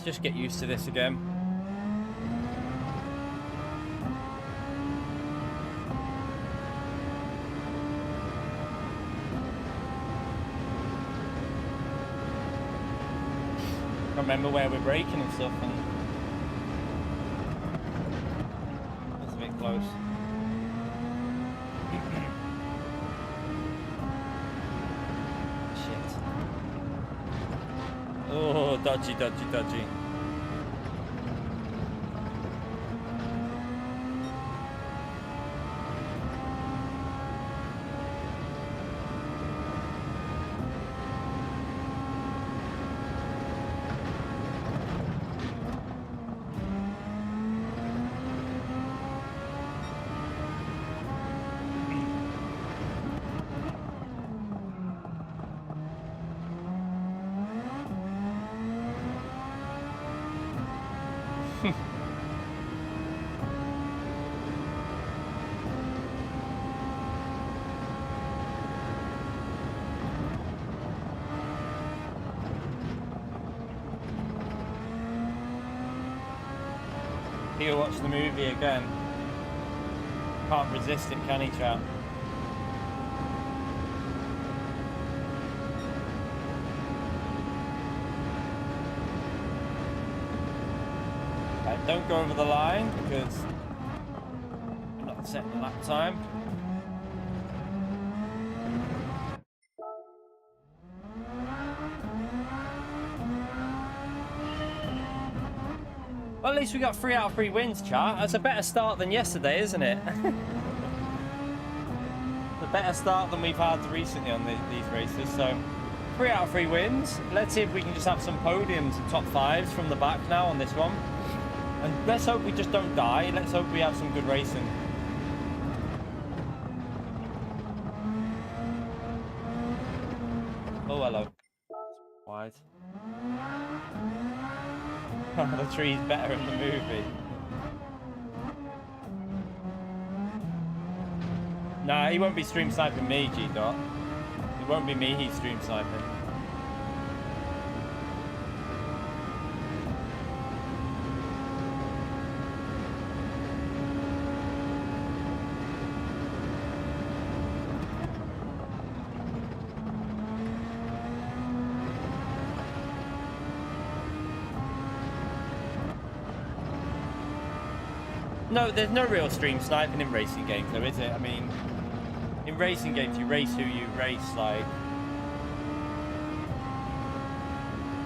[SPEAKER 2] Let's just get used to this again. I remember where we're braking and stuff, and that's a bit close. Shit. Oh, dodgy, dodgy, dodgy. He'll watch the movie again. Can't resist it, can he, chat? Right, don't go over the line because I'm not setting the lap time. Well, at least we got 3 out of 3 wins, chat. That's a better start than yesterday, isn't it? A better start than we've had recently on these races. So, 3 out of 3 wins. Let's see if we can just have some podiums and top 5s from the back now on this one. And let's hope we just don't die. Let's hope we have some good racing. Oh, hello. Wide. The tree's better in the movie. Nah, he won't be stream sniping me, G-Dot. It won't be me he's stream sniping. there's no real stream sniping in racing games, though, is it? I mean, in racing games, you race who you race. Like,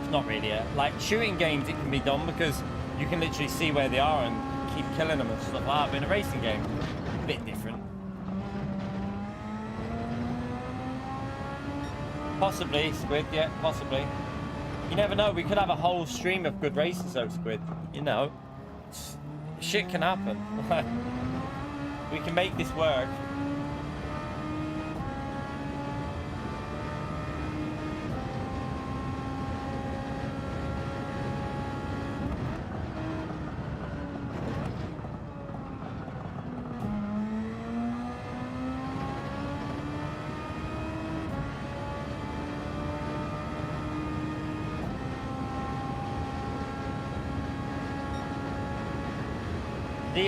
[SPEAKER 2] it's not really like shooting games. It can be done because you can literally see where they are and keep killing them and stuff like that. But in a racing game, a bit different. Possibly, Squid. Yeah, possibly. You never know. We could have a whole stream of good races, though, Squid. You know, shit can happen. We can make this work.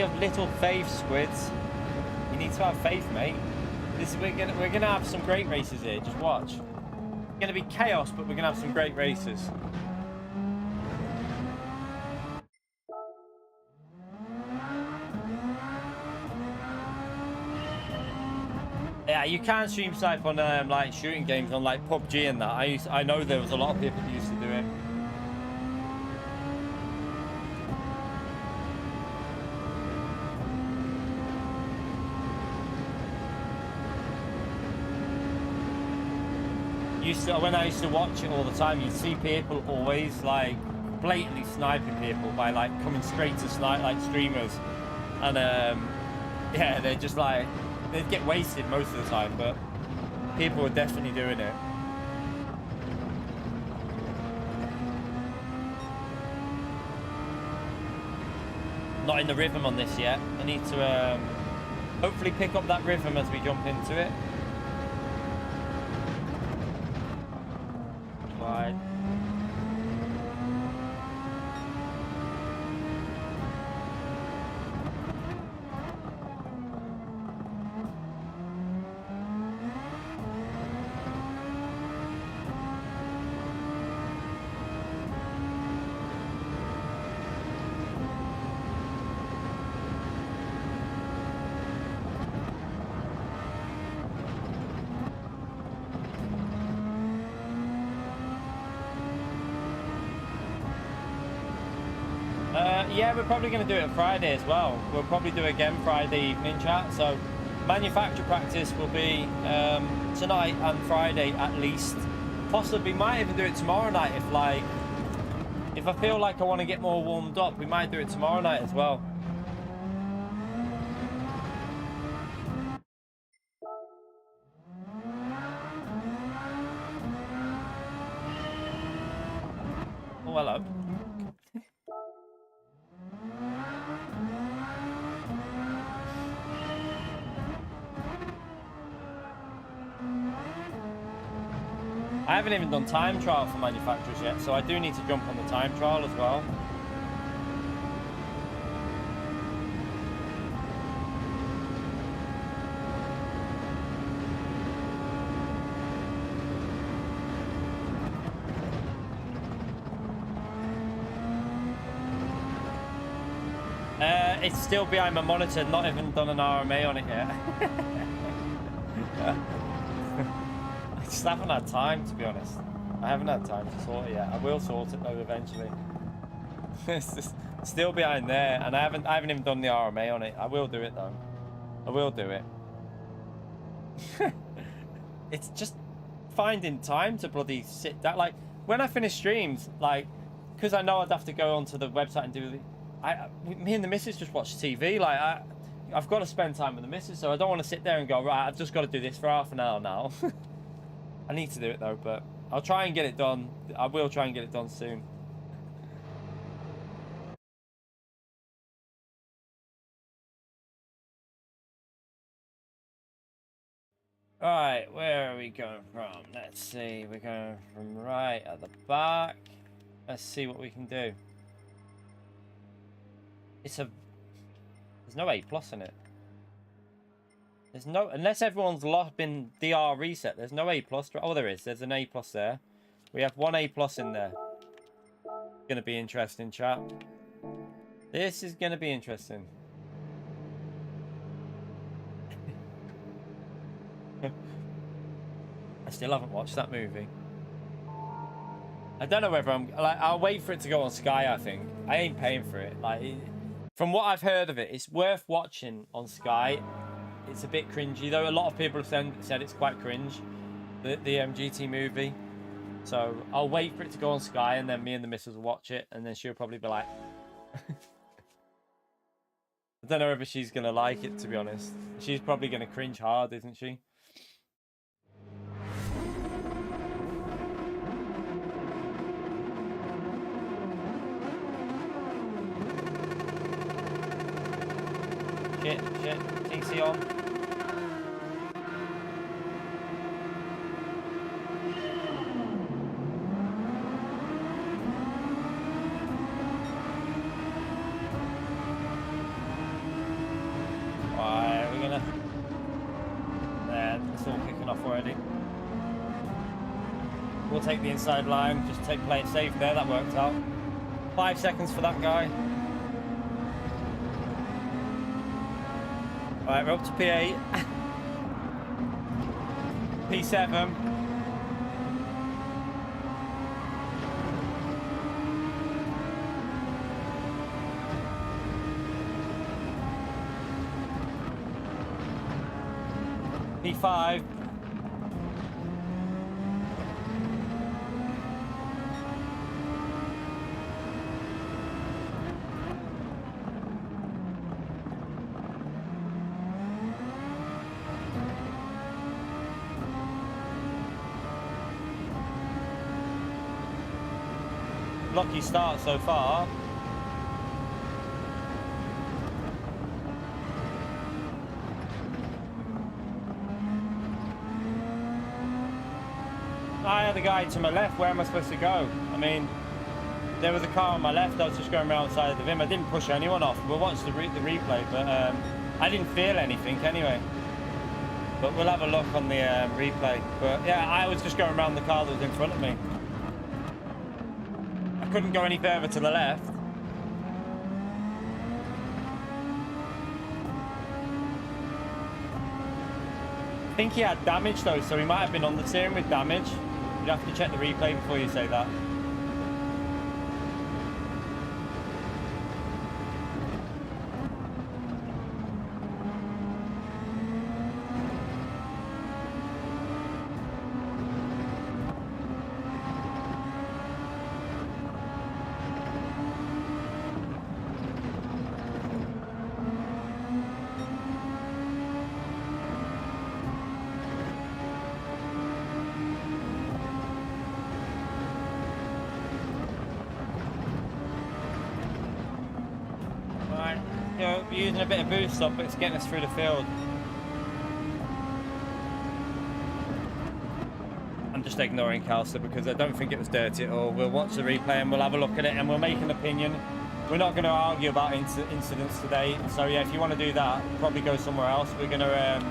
[SPEAKER 2] Of little faith, Squids. You need to have faith, mate. We're gonna have some great races here. Just watch. It's gonna be chaos, but we're gonna have some great races. Yeah, you can stream snipe on like shooting games on like PUBG and that. I know there was a lot of people who used to do it. When I used to watch it all the time, you'd see people always like blatantly sniping people by like coming straight to snipe like streamers, and yeah, they're just like they'd get wasted most of the time, but people were definitely doing it. Not in the rhythm on this yet. I need to hopefully pick up that rhythm as we jump into it. Yeah, we're probably going to do it Friday as well. We'll probably do it again Friday evening, chat. So manufacture practice will be tonight and Friday at least. Possibly might even do it tomorrow night if I feel like I want to get more warmed up. We might do it tomorrow night as well. Oh, hello. I haven't even done time trial for manufacturers yet, so I do need to jump on the time trial as well. It's still behind my monitor, not even done an RMA on it yet. I just haven't had time, to be honest. I haven't had time to sort it yet. I will sort it though eventually. It's just still behind there, and I haven't even done the RMA on it. I will do it though. I will do it. It's just finding time to bloody sit down. Like when I finish streams, like because I know I'd have to go onto the website and do the. Me and the missus just watch TV. Like I've got to spend time with the missus, so I don't want to sit there and go, right, I've just got to do this for half an hour now. I need to do it though, but I'll try and get it done. I will try and get it done soon. Alright, where are we going from? Let's see, we're going from right at the back. Let's see what we can do. There's no A+ in it. There's no, unless everyone's been DR reset, there's no A+. Oh, there is. There's an A+ there. We have one A+ in there. Gonna be interesting, chat. This is gonna be interesting. I still haven't watched that movie. I don't know whether I'm like. I'll wait for it to go on Sky. I think I ain't paying for it. Like, from what I've heard of it, it's worth watching on Sky. It's a bit cringy though. A lot of people have said it's quite cringe, the GT movie. So I'll wait for it to go on Sky, and then me and the missus will watch it, and then she'll probably be like, I don't know if she's gonna like it, to be honest. She's probably gonna cringe hard, isn't she? Shit, TC on. Alright, we're gonna... There, it's all kicking off already. We'll take the inside line, just play it safe there, that worked out. 5 seconds for that guy. Alright, we're up to P8. P7. P5. Lucky start so far. I had a guy to my left. Where am I supposed to go? I mean, there was a car on my left. I was just going around the side of him. I didn't push anyone off. We'll watch the replay, but I didn't feel anything anyway. But we'll have a look on the replay. But yeah, I was just going around the car that was in front of me. I couldn't go any further to the left. I think he had damage though, so he might have been on the steering with damage. You'd have to check the replay before you say that. Using a bit of boost up, but it's getting us through the field. I'm just ignoring Calcer because I don't think it was dirty at all. We'll watch the replay and we'll have a look at it and we'll make an opinion. We're not going to argue about incidents today, so yeah, if you want to do that, probably go somewhere else. We're going to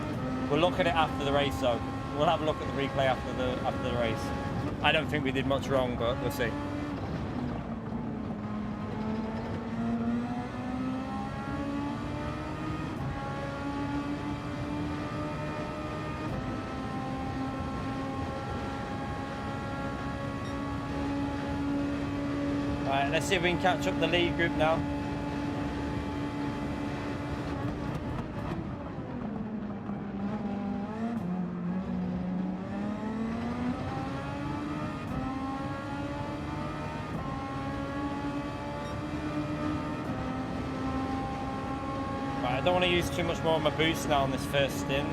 [SPEAKER 2] we'll look at it after the race, so we'll have a look at the replay after the race. I don't think we did much wrong, but we'll see. Let's see if we can catch up the lead group now. Right, I don't want to use too much more of my boost now on this first stint.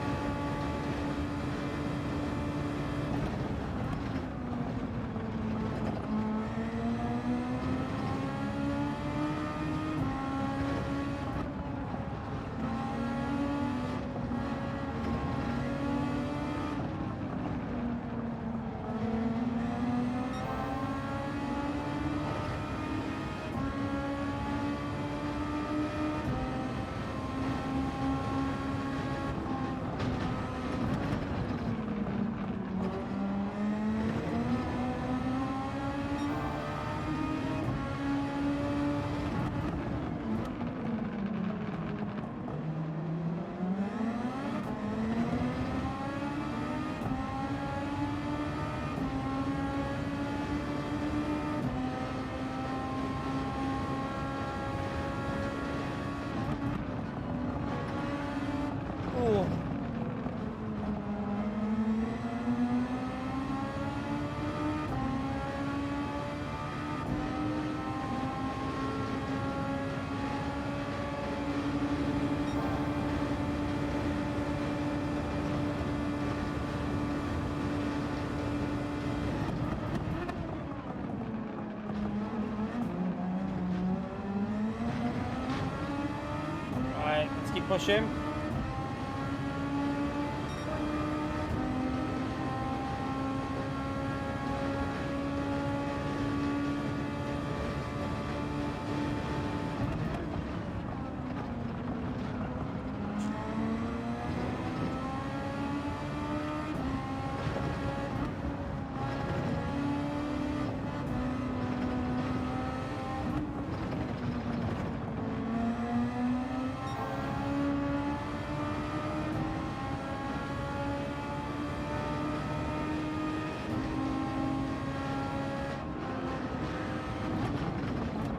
[SPEAKER 2] keep pushing.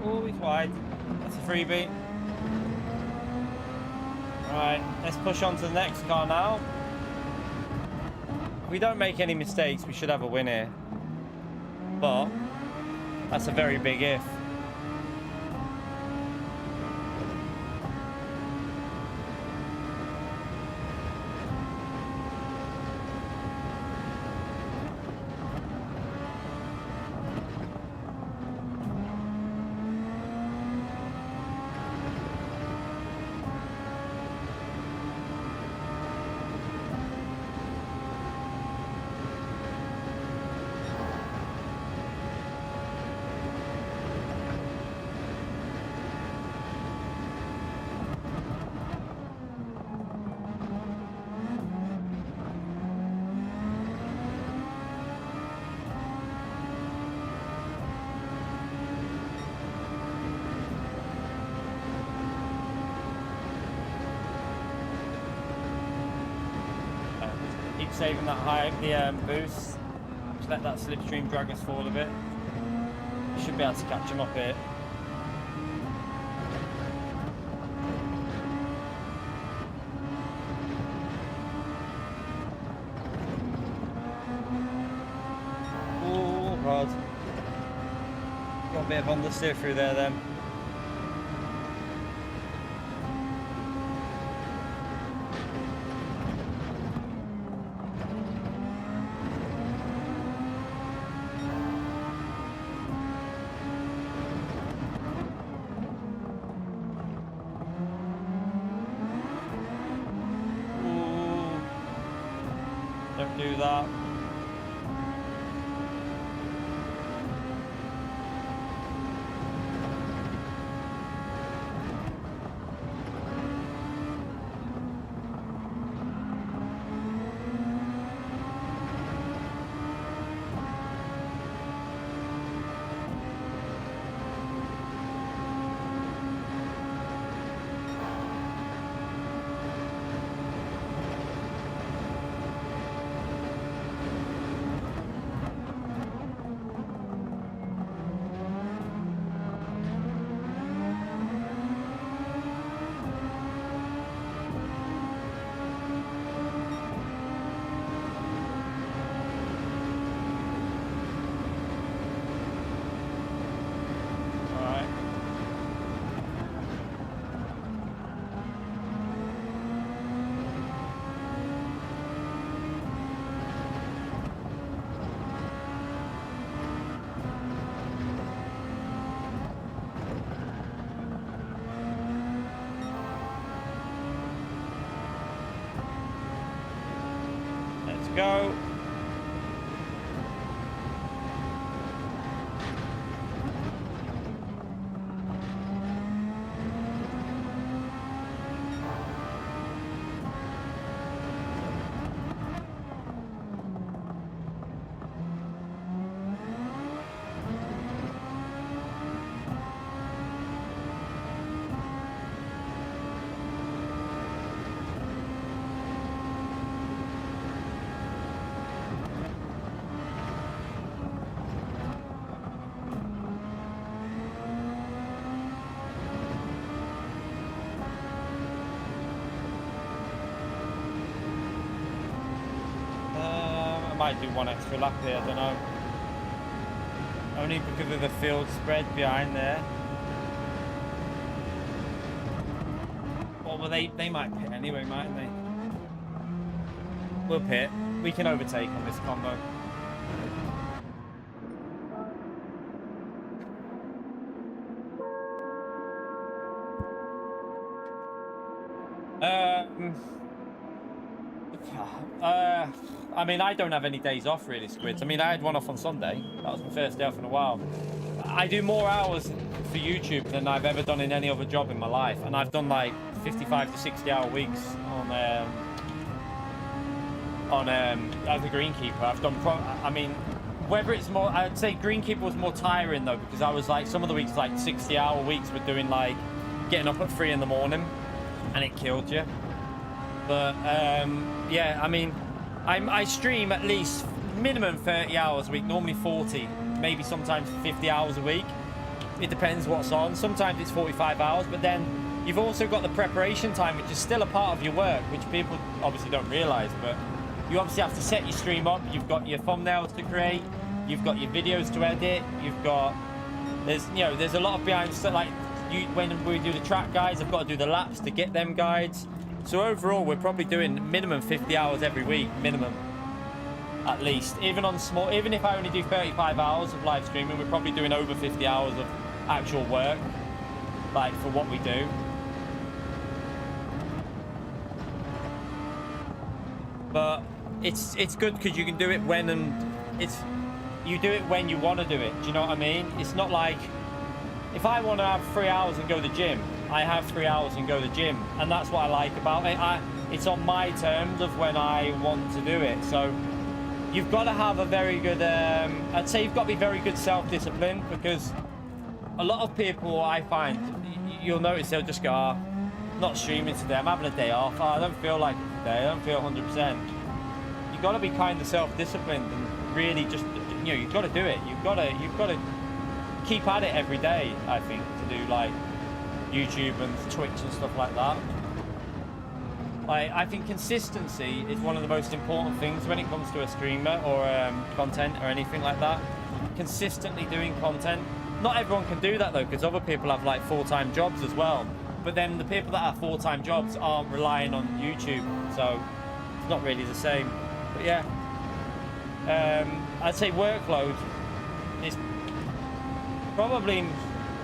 [SPEAKER 2] Oh, he's wide. That's a freebie. Right, let's push on to the next car now. If we don't make any mistakes, we should have a win here. But that's a very big if. Saving that high, the boost. Just let that slipstream drag us forward a bit. We should be able to catch him up here. Oh god. Got a bit of understeer through there then. Don't do that. Go. Might do one extra lap here, I don't know. Only because of the field spread behind there. Or well, they might pit anyway, mightn't they? We'll pit. We can overtake on this combo. I mean, I don't have any days off really, Squids. I mean, I had one off on Sunday. That was my first day off in a while. I do more hours for YouTube than I've ever done in any other job in my life, and I've done like 55 to 60-hour weeks on as a greenkeeper. I've done I mean, whether it's more, I'd say greenkeeper was more tiring though, because I was like, some of the weeks like 60-hour weeks were doing like getting up at 3 in the morning, and it killed you. But yeah, I mean, I stream at least minimum 30 hours a week, normally 40, maybe sometimes 50 hours a week. It depends what's on. Sometimes it's 45 hours, but then you've also got the preparation time, which is still a part of your work, which people obviously don't realize. But you obviously have to set your stream up. You've got your thumbnails to create, you've got your videos to edit, you've got, there's a lot of behind stuff. Like when we do the track guides, I've got to do the laps to get them guides. So overall, we're probably doing minimum 50 hours every week, minimum, at least. Even if I only do 35 hours of live streaming, we're probably doing over 50 hours of actual work, like for what we do. But it's good because you can do it when you do it when you want to do it. Do you know what I mean? It's not like if I want to have 3 hours and go to the gym, I have 3 hours and go to the gym, and that's what I like about it. It's on my terms of when I want to do it. So you've got to have a very good, I'd say you've got to be very good self-discipline, because a lot of people I find, you'll notice they'll just go, oh, not streaming today, I'm having a day off, oh, I don't feel like it today, I don't feel 100%. You've got to be kind of self-disciplined and really just, you've got to do it. You've got to keep at it every day, I think, to do like YouTube and Twitch and stuff like that. I think consistency is one of the most important things when it comes to a streamer or content or anything like that. Consistently doing content. Not everyone can do that though, because other people have like full-time jobs as well. But then the people that have full-time jobs aren't relying on YouTube, so it's not really the same. But yeah, I'd say workload is probably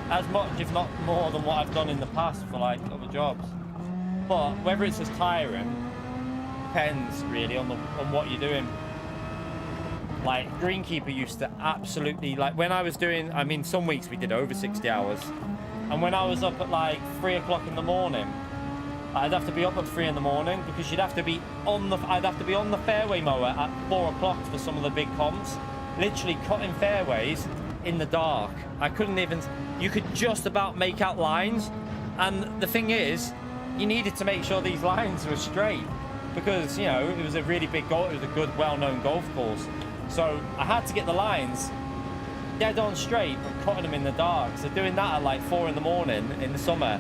[SPEAKER 2] as much, if not more, than what I've done in the past for like other jobs. But whether it's as tiring depends really on what you're doing. Like greenkeeper used to absolutely, like when I was doing, I mean, some weeks we did over 60 hours, and when I was up at like 3 o'clock in the morning, I'd have to be up at 3 in the morning because I'd have to be on the fairway mower at 4 o'clock for some of the big comps, literally cutting fairways in the dark. I couldn't even, you could just about make out lines, and the thing is, you needed to make sure these lines were straight because, you know, it was a really big golf, it was a good, well-known golf course. So I had to get the lines dead on straight, but cutting them in the dark. So doing that at like 4 in the morning in the summer,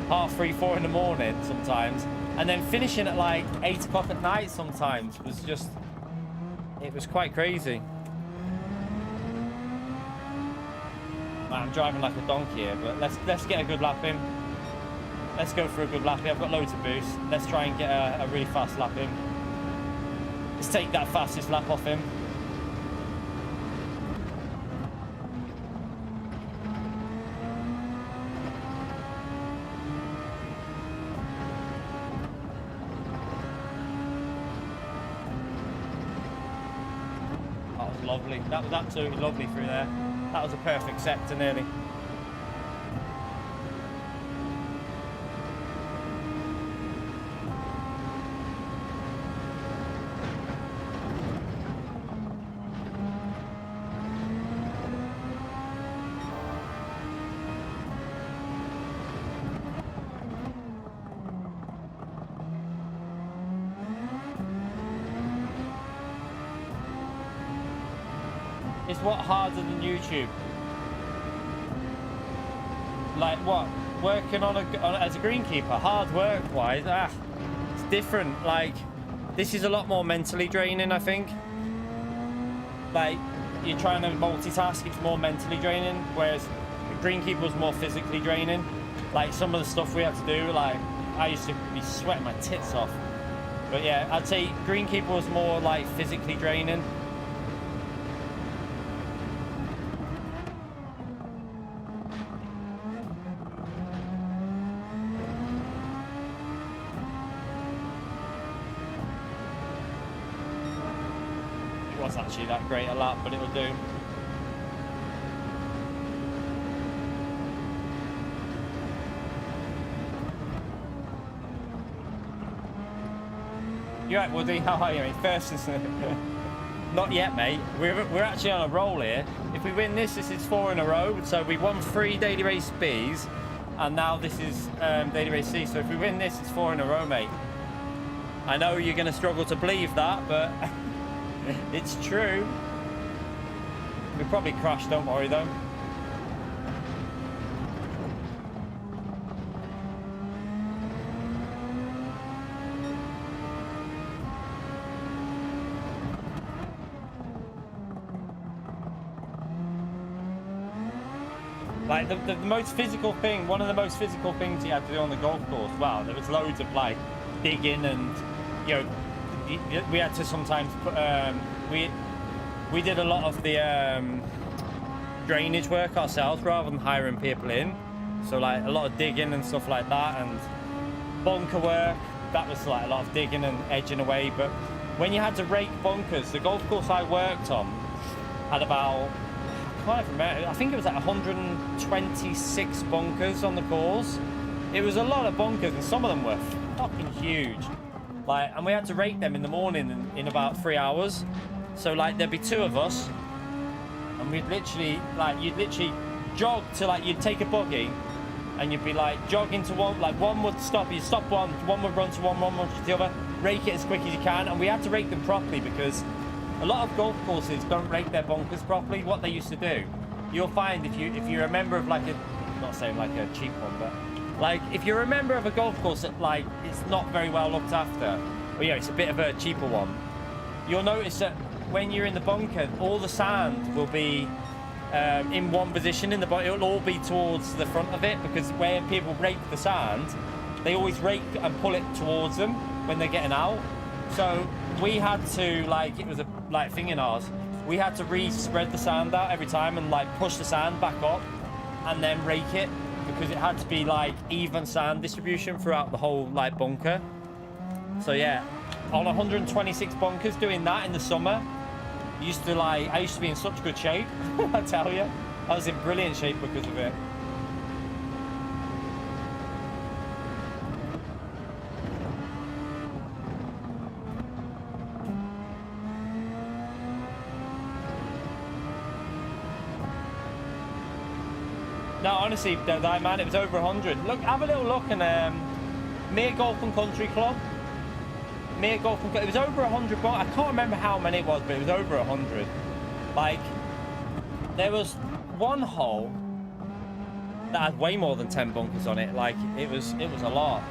[SPEAKER 2] 3:30, 4 in the morning sometimes, and then finishing at like 8 o'clock at night sometimes was just, it was quite crazy. I'm driving like a donkey here, but let's get a good lap in. Let's go for a good lap here. I've got loads of boost. Let's try and get a really fast lap in. Let's take that fastest lap off him. That was lovely. That was absolutely lovely through there. That was a perfect sector nearly. Is what harder than YouTube? Like what? Working on as a greenkeeper, hard work wise, it's different. Like this is a lot more mentally draining, I think. Like you're trying to multitask, it's more mentally draining, whereas greenkeeper was more physically draining. Like some of the stuff we had to do, like I used to be sweating my tits off. But yeah, I'd say greenkeeper was more like physically draining. was actually that great a lap, but it will do. You right, Woody? How are you, mate? First, not yet, mate. We're actually on a roll here. If we win this is 4 in a row. So we won 3 Daily Race Bs, and now this is Daily Race C. So if we win this, it's 4 in a row, mate. I know you're going to struggle to believe that, but it's true. We probably crashed, don't worry though. Like the most physical thing, one of the most physical things you had to do on the golf course, wow, there was loads of like digging and, you know, we had to sometimes put, we did a lot of the drainage work ourselves rather than hiring people in. So like a lot of digging and stuff like that, and bunker work, that was like a lot of digging and edging away. But when you had to rake bunkers, the golf course I worked on had about, I can't remember, I think it was like 126 bunkers on the course. It was a lot of bunkers, and some of them were fucking huge. Like, and we had to rake them in the morning in about 3 hours. So like there'd be 2 of us, and we'd literally, like, you'd literally jog to, like, you'd take a buggy and you'd be like jogging to one, like one would stop, you'd stop one would run to one would run to the other, rake it as quick as you can. And we had to rake them properly because a lot of golf courses don't rake their bunkers properly. What they used to do, you'll find if you're a member of like a, I'm not saying like a cheap one, but like if you're a member of a golf course that like it's not very well looked after, or yeah, it's a bit of a cheaper one, you'll notice that when you're in the bunker, all the sand will be in one position in the bunker. It'll all be towards the front of it, because when people rake the sand, they always rake and pull it towards them when they're getting out. So we had to, like, it was a like thing in ours, we had to re-spread the sand out every time and like push the sand back up and then rake it, because it had to be like even sand distribution throughout the whole like bunker. So yeah, on 126 bunkers doing that in the summer, I used to be in such good shape. I tell you, I was in brilliant shape because of it. No, honestly, man, it was over 100. Look, have a little look, and Mere Golf and Country Club. Mere Golf and Country, it was over 100. I can't remember how many it was, but it was over 100. Like, there was one hole that had way more than 10 bunkers on it. Like, it was a lot.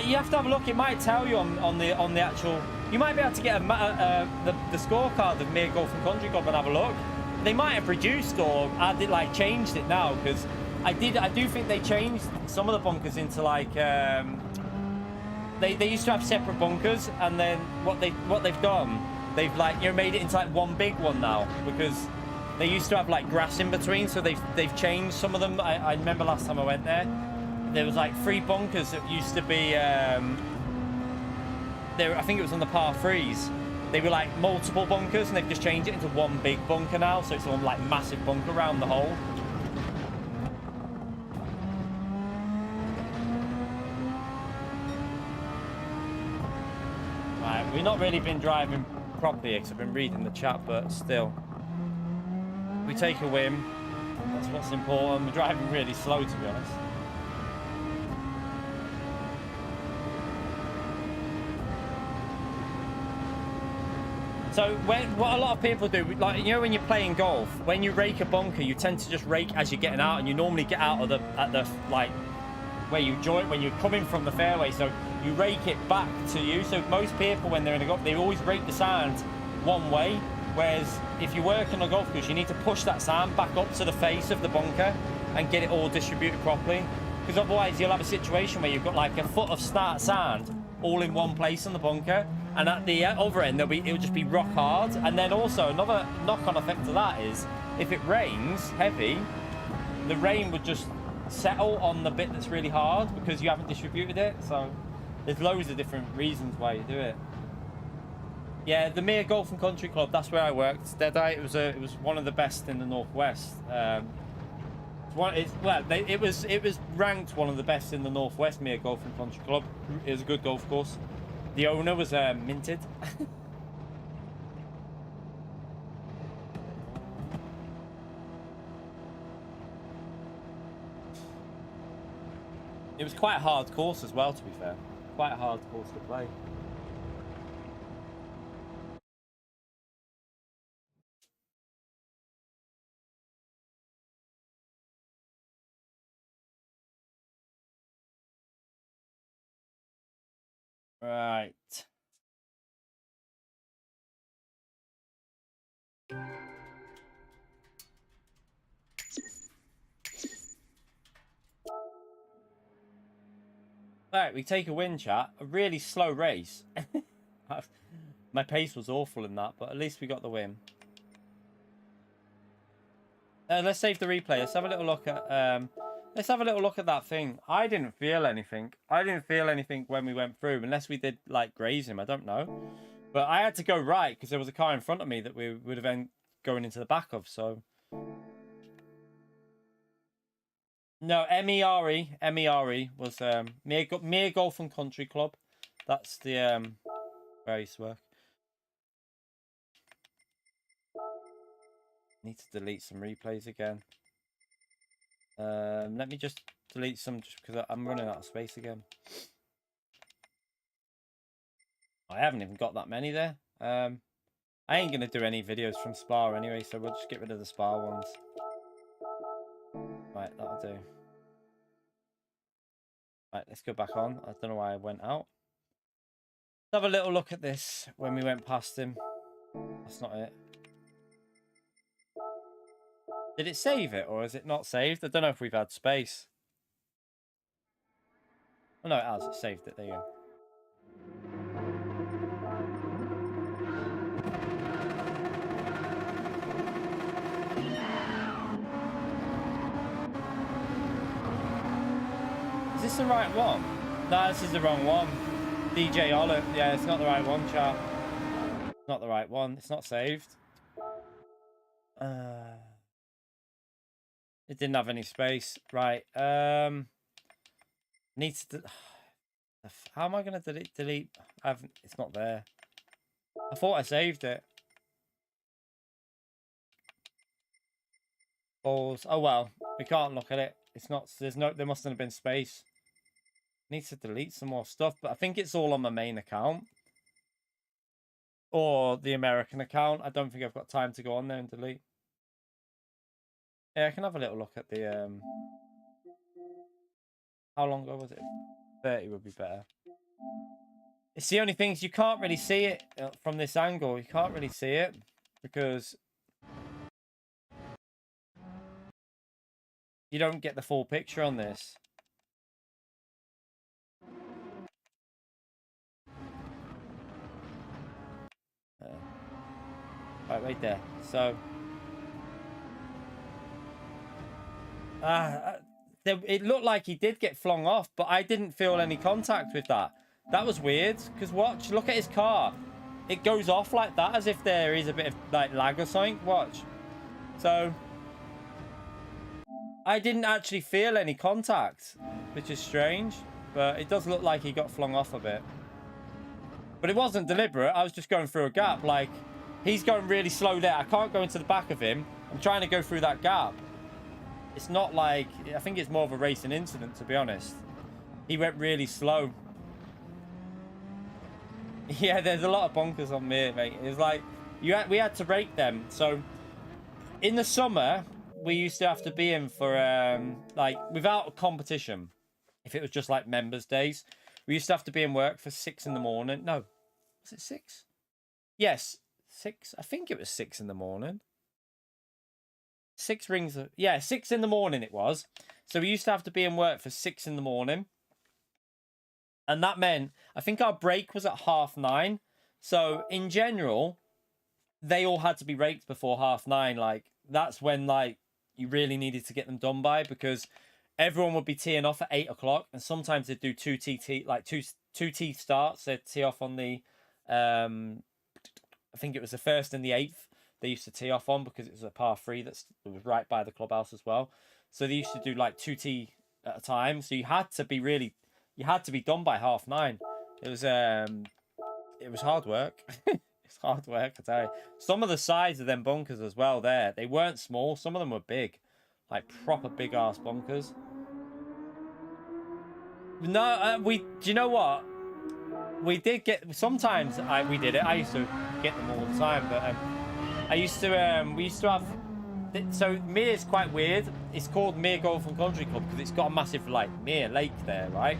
[SPEAKER 2] You have to have a look. It might tell you on the actual. You might be able to get the scorecard of Mere Golf and Country Club and have a look. They might have reduced or added, like, changed it now, because I do think they changed some of the bunkers into like they used to have separate bunkers, and then what they've done, they've like, you know, made it into like one big one now, because they used to have like grass in between, so they've changed some of them. I remember last time I went there was like 3 bunkers that used to be there, I think it was on the par 3s. They were like multiple bunkers, and they've just changed it into one big bunker now, so it's one like massive bunker around the hole. Right, we've not really been driving properly because I've been reading the chat, but still. We take a win. That's what's important. We're driving really slow, to be honest. So what a lot of people do, like, you know, when you're playing golf, when you rake a bunker, you tend to just rake as you're getting out, and you normally get out of at the like where you join when you're coming from the fairway. So you rake it back to you. So most people, when they're in a golf, they always rake the sand one way. Whereas if you work on a golf course, you need to push that sand back up to the face of the bunker and get it all distributed properly. Because otherwise you'll have a situation where you've got like a foot of sand all in one place in the bunker, and at the other end it'll just be rock hard. And then also another knock-on effect to that is, if it rains heavy, the rain would just settle on the bit that's really hard because you haven't distributed it. So there's loads of different reasons why you do it. Yeah, the Mere Golf and Country Club. That's where I worked. Deadeye. It was one of the best in the Northwest. It was ranked one of the best in the Northwest. Mere Golf and Country Club. It was a good golf course. The owner was minted. It was quite a hard course as well, to be fair. Quite a hard course to play. Right. Alright, we take a win, chat. A really slow race. My pace was awful in that, but at least we got the win. Let's save the replay. Let's have a little look at that thing. I didn't feel anything. I didn't feel anything when we went through, unless we did like graze him. I don't know. But I had to go right because there was a car in front of me that we would have been going into the back of, so. No, MERE was Mere Golf and Country Club. That's the where I used to work. Need to delete some replays again. Let me just delete some just because I'm running out of space again. I haven't even got that many there. I ain't gonna do any videos from Spa anyway, so we'll just get rid of the Spa ones. Right, that'll do. Right, let's go back on. I don't know why I went out. Let's have a little look at this when we went past him. That's not it. Did it save it, or is it not saved? I don't know if we've had space. Oh, no, it has. It saved it. There you go. Is this the right one? No, this is the wrong one. DJ Olive. Yeah, it's not the right one, chat. It's not the right one. It's not saved. It didn't have any space. Right. Needs to. How am I going to delete? I haven't. It's not there. I thought I saved it. Balls. Oh well, we can't look at it. It's not. There's no. There mustn't have been space. Needs to delete some more stuff, but I think it's all on my main account or the American account. I don't think I've got time to go on there and delete. Yeah, I can have a little look at the how long ago was it? 30 would be better. It's the only things you can't really see it from this angle. You can't really see it because you don't get the full picture on this. Right there. So it looked like he did get flung off, but I didn't feel any contact with that. That was weird, because look at his car. It goes off like that, as if there is a bit of like lag or something. Watch. So I didn't actually feel any contact, which is strange, but it does look like he got flung off a bit. But it wasn't deliberate. I was just going through a gap. Like, he's going really slow there. I can't go into the back of him. I'm trying to go through that gap. It's not like... I think it's more of a racing incident, to be honest. He went really slow. Yeah, there's a lot of bonkers on me, mate. It's like... we had to rate them. So, in the summer, we used to have to be in for, like, without a competition. If it was just, like, members' days. We used to have to be in work for 6 in the morning. No. Was it 6? Yes. 6. I think it was 6 in the morning. 6 rings of... Yeah, 6 in the morning it was. So we used to have to be in work for 6 in the morning. And that meant... I think our break was at 9:30. So, in general, they all had to be raked before 9:30. Like, that's when, like, you really needed to get them done by, because everyone would be teeing off at 8 o'clock, and sometimes they'd do two T starts. They'd tee off on the I think it was the 1st and the 8th they used to tee off on, because it was a par 3 that was right by the clubhouse as well. So they used to do like 2 tee at a time. So you had to be done by 9:30. It was hard work. It's hard work, I tell you. Some of the sides of them bunkers as well there, they weren't small. Some of them were big, like proper big ass bunkers. No, do you know what? We did get, sometimes we did it. I used to get them all the time, but we used to have, so Mere is quite weird. It's called Mere Golf and Country Club because it's got a massive like Mere lake there, right?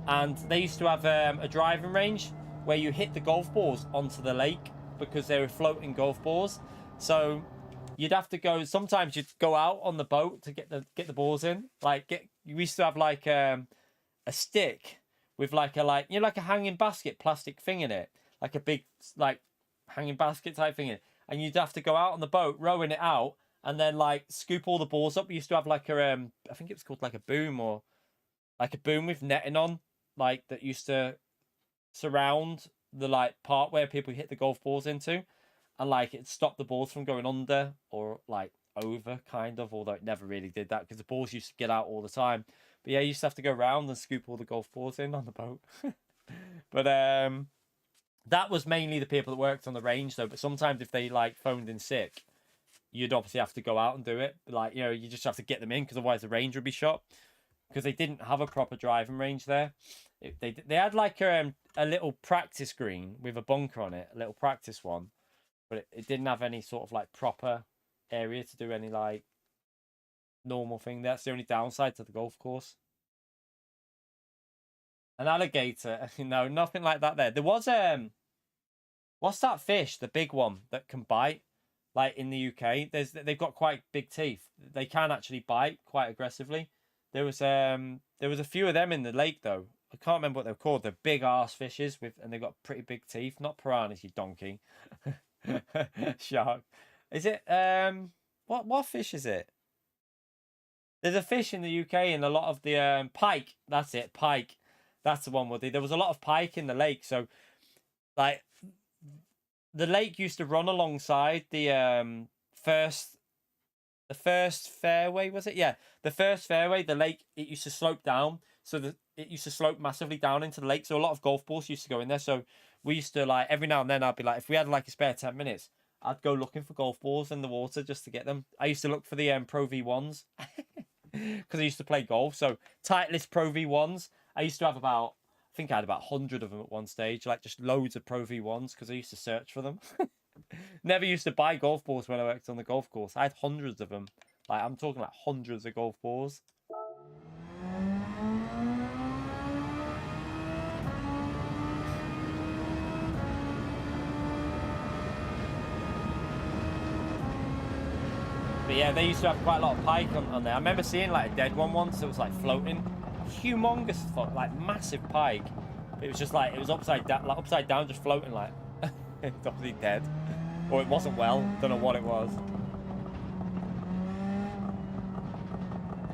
[SPEAKER 2] And they used to have a driving range where you hit the golf balls onto the lake because they were floating golf balls. So you'd have to go, sometimes you'd go out on the boat to get the balls in. Like we used to have like a stick with like a hanging basket plastic thing in it, like a big like hanging basket type thing in it. And you'd have to go out on the boat, rowing it out, and then like scoop all the balls up. We used to have like I think it was called like a boom, or like a boom with netting on, like that used to surround the like part where people hit the golf balls into, and like it stopped the balls from going under or like over, kind of, although it never really did that because the balls used to get out all the time. But yeah, you used to have to go around and scoop all the golf balls in on the boat. But that was mainly the people that worked on the range though. But sometimes if they like phoned in sick, you'd obviously have to go out and do it. Like, you know, you just have to get them in because otherwise the range would be shot, because they didn't have a proper driving range there. They had like a little practice green with a bunker on it, a little practice one, but it didn't have any sort of like proper area to do any like normal thing. That's the only downside to the golf course. An alligator, no, nothing like that there. There was what's that fish, the big one that can bite? Like in the UK, they've got quite big teeth. They can actually bite quite aggressively. There was a few of them in the lake though. I can't remember what they're called. They're big ass fishes and they've got pretty big teeth. Not piranhas, you donkey. Shark. Is it what fish is it? There's a fish in the UK and a lot of the pike. That's it, pike. That's the one, Woody. There was a lot of pike in the lake, so like the lake used to run alongside the first fairway, was it? Yeah, the first fairway. The lake, it used to slope down, so it used to slope massively down into the lake. So a lot of golf balls used to go in there. So we used to like every now and then I'd be like, if we had like a spare 10 minutes, I'd go looking for golf balls in the water just to get them. I used to look for the Pro V1s because I used to play golf. So Titleist Pro V1s. I used to have I think I had about 100 of them at one stage, like just loads of Pro V1s because I used to search for them. Never used to buy golf balls when I worked on the golf course. I had hundreds of them. Like, I'm talking like hundreds of golf balls. But yeah, they used to have quite a lot of pike on there. I remember seeing like a dead one once. It was like floating. Humongous, like massive pike. It was just like, it was upside down, just floating like. It's obviously dead. Or it wasn't well. Don't know what it was.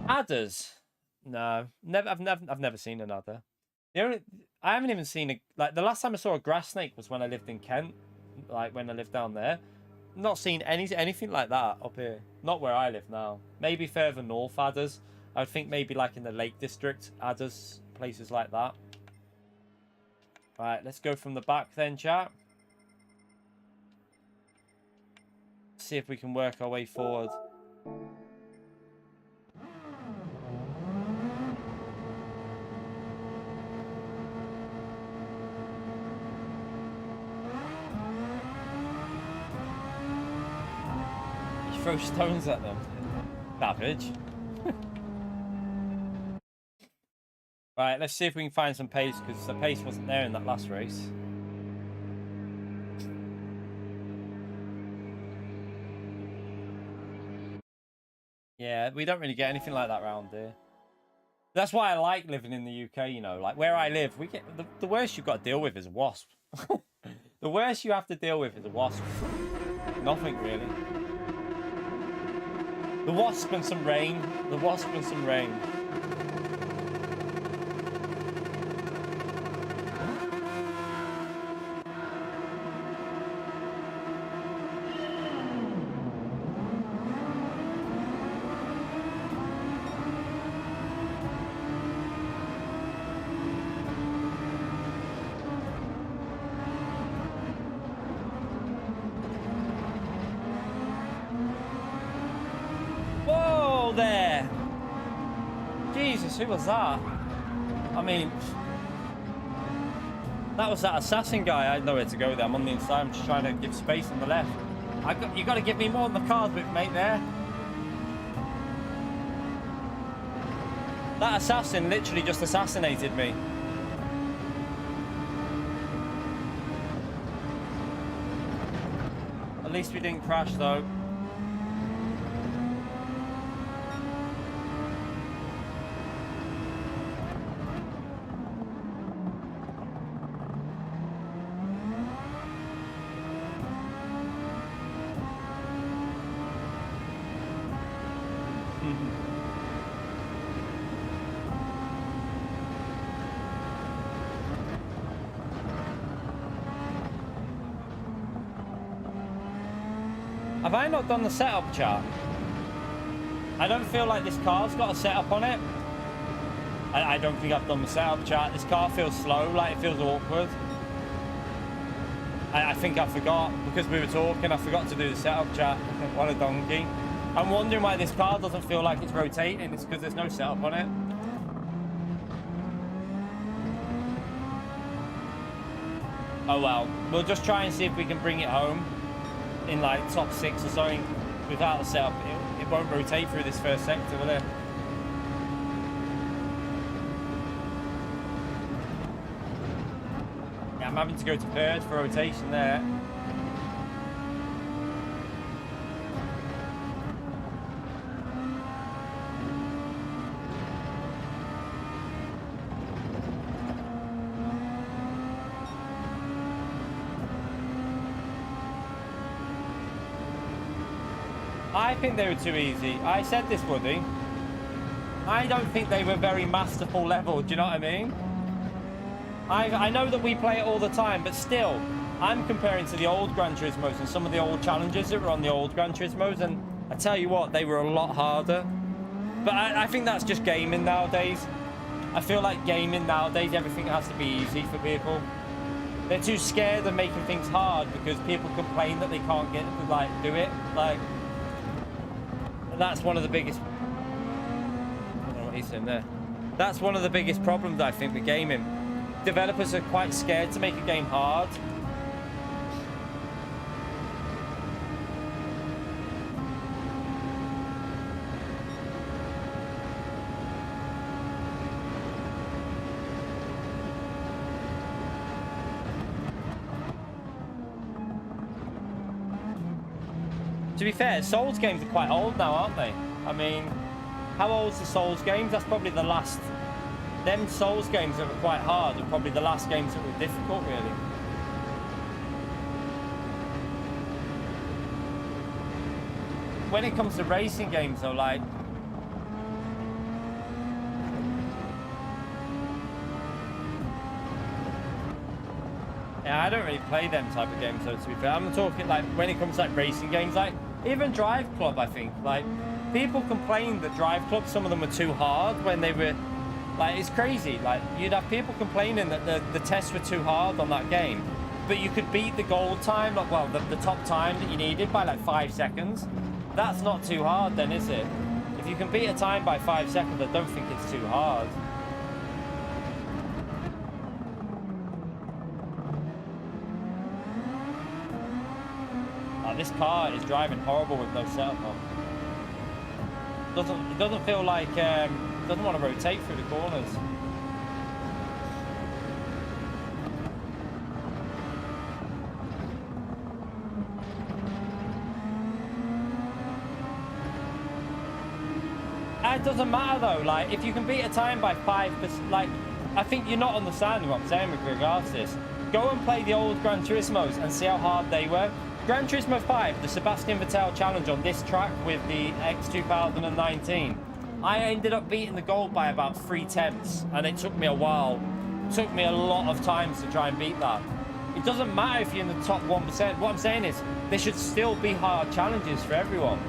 [SPEAKER 2] Adders? No. I've never seen an adder. I haven't even seen like the last time I saw a grass snake was when I lived in Kent. Like when I lived down there. Not seen anything like that up here. Not where I live now. Maybe further north adders. I would think maybe like in the Lake District, adders, places like that. Right, let's go from the back then, chat. See if we can work our way forward. You throw stones at them. Savage. Right, let's see if we can find some pace, because the pace wasn't there in that last race. Yeah, we don't really get anything like that around here. That's why I like living in the UK, you know. Like, where I live, we get the worst you've got to deal with is a wasp. The worst you have to deal with is a wasp. Nothing, really. The wasp and some rain. The wasp and some rain. Who was that? I mean, that was that assassin guy. I had nowhere to go there. I'm on the inside. I'm just trying to give space on the left. You got to give me more than the card whip, mate, there. That assassin literally just assassinated me. At least we didn't crash, though. Have I not done the setup chart? I don't feel like this car's got a setup on it. I don't think I've done the setup chart. This car feels slow, like it feels awkward. I think I forgot, because we were talking, I forgot to do the setup chart. What a donkey. I'm wondering why this car doesn't feel like it's rotating. It's because there's no setup on it. Oh well, we'll just try and see if we can bring it home in like top 6 or something without a setup. It won't rotate through this first sector, will it? Yeah, I'm having to go to third for rotation there. I think they were too easy. I said this, Woody. I don't think they were very masterful level. Do you know what I mean? I know that we play it all the time, but still, I'm comparing to the old Gran Turismos and some of the old challenges that were on the old Gran Turismos, and I tell you what, they were a lot harder. But I think that's just gaming nowadays. I feel like gaming nowadays, everything has to be easy for people. They're too scared of making things hard because people complain that they can't get to, like, do it. Like, that's one of the biggest... I don't know what he's saying there. That's one of the biggest problems, I think, with gaming. Developers are quite scared to make a game hard. To be fair, Souls games are quite old now, aren't they? I mean, how old's the Souls games? That's probably the last... Them Souls games that were quite hard are probably the last games that were difficult, really. When it comes to racing games, though, like... Yeah, I don't really play them type of games, though, to be fair. I'm talking, like, when it comes to, like, racing games, like... Even Drive Club, I think. Like, people complained that Drive Club, some of them were too hard when they were... Like, it's crazy. Like, you'd have people complaining that the tests were too hard on that game. But you could beat the gold time, like, well, the top time that you needed by, like, 5 seconds. That's not too hard, then, is it? If you can beat a time by 5 seconds, I don't think it's too hard. This car is driving horrible with no setup on. It doesn't feel like doesn't want to rotate through the corners. It doesn't matter though. Like, if you can beat a time by 5%, like, I think you're not understanding what I'm saying with regards to this. Go and play the old Gran Turismos and see how hard they were. Gran Turismo 5, the Sebastian Vettel challenge on this track with the X 2019, I ended up beating the gold by about 3/10, and it took me a while. It took me a lot of times to try and beat that. It doesn't matter if you're in the top 1%. What I'm saying is, there should still be hard challenges for everyone.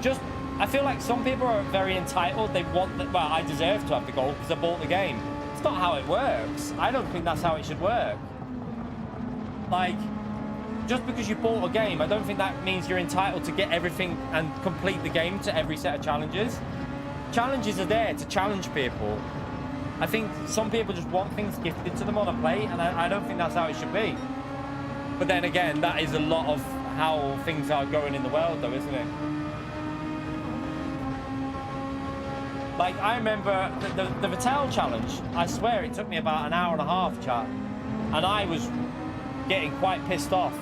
[SPEAKER 2] Just, I feel like some people are very entitled. They want that, well, I deserve to have the gold because I bought the game. It's not how it works. I don't think that's how it should work. Like, just because you bought a game, I don't think that means you're entitled to get everything and complete the game to every set of challenges. challenges are there to challenge people. I think some people just want things gifted to them on a plate, and I don't think that's how it should be. But then again, that is a lot of how things are going in the world, though, isn't it? Like, I remember the Vittel challenge, I swear it took me about an hour and a half, chat. And I was getting quite pissed off.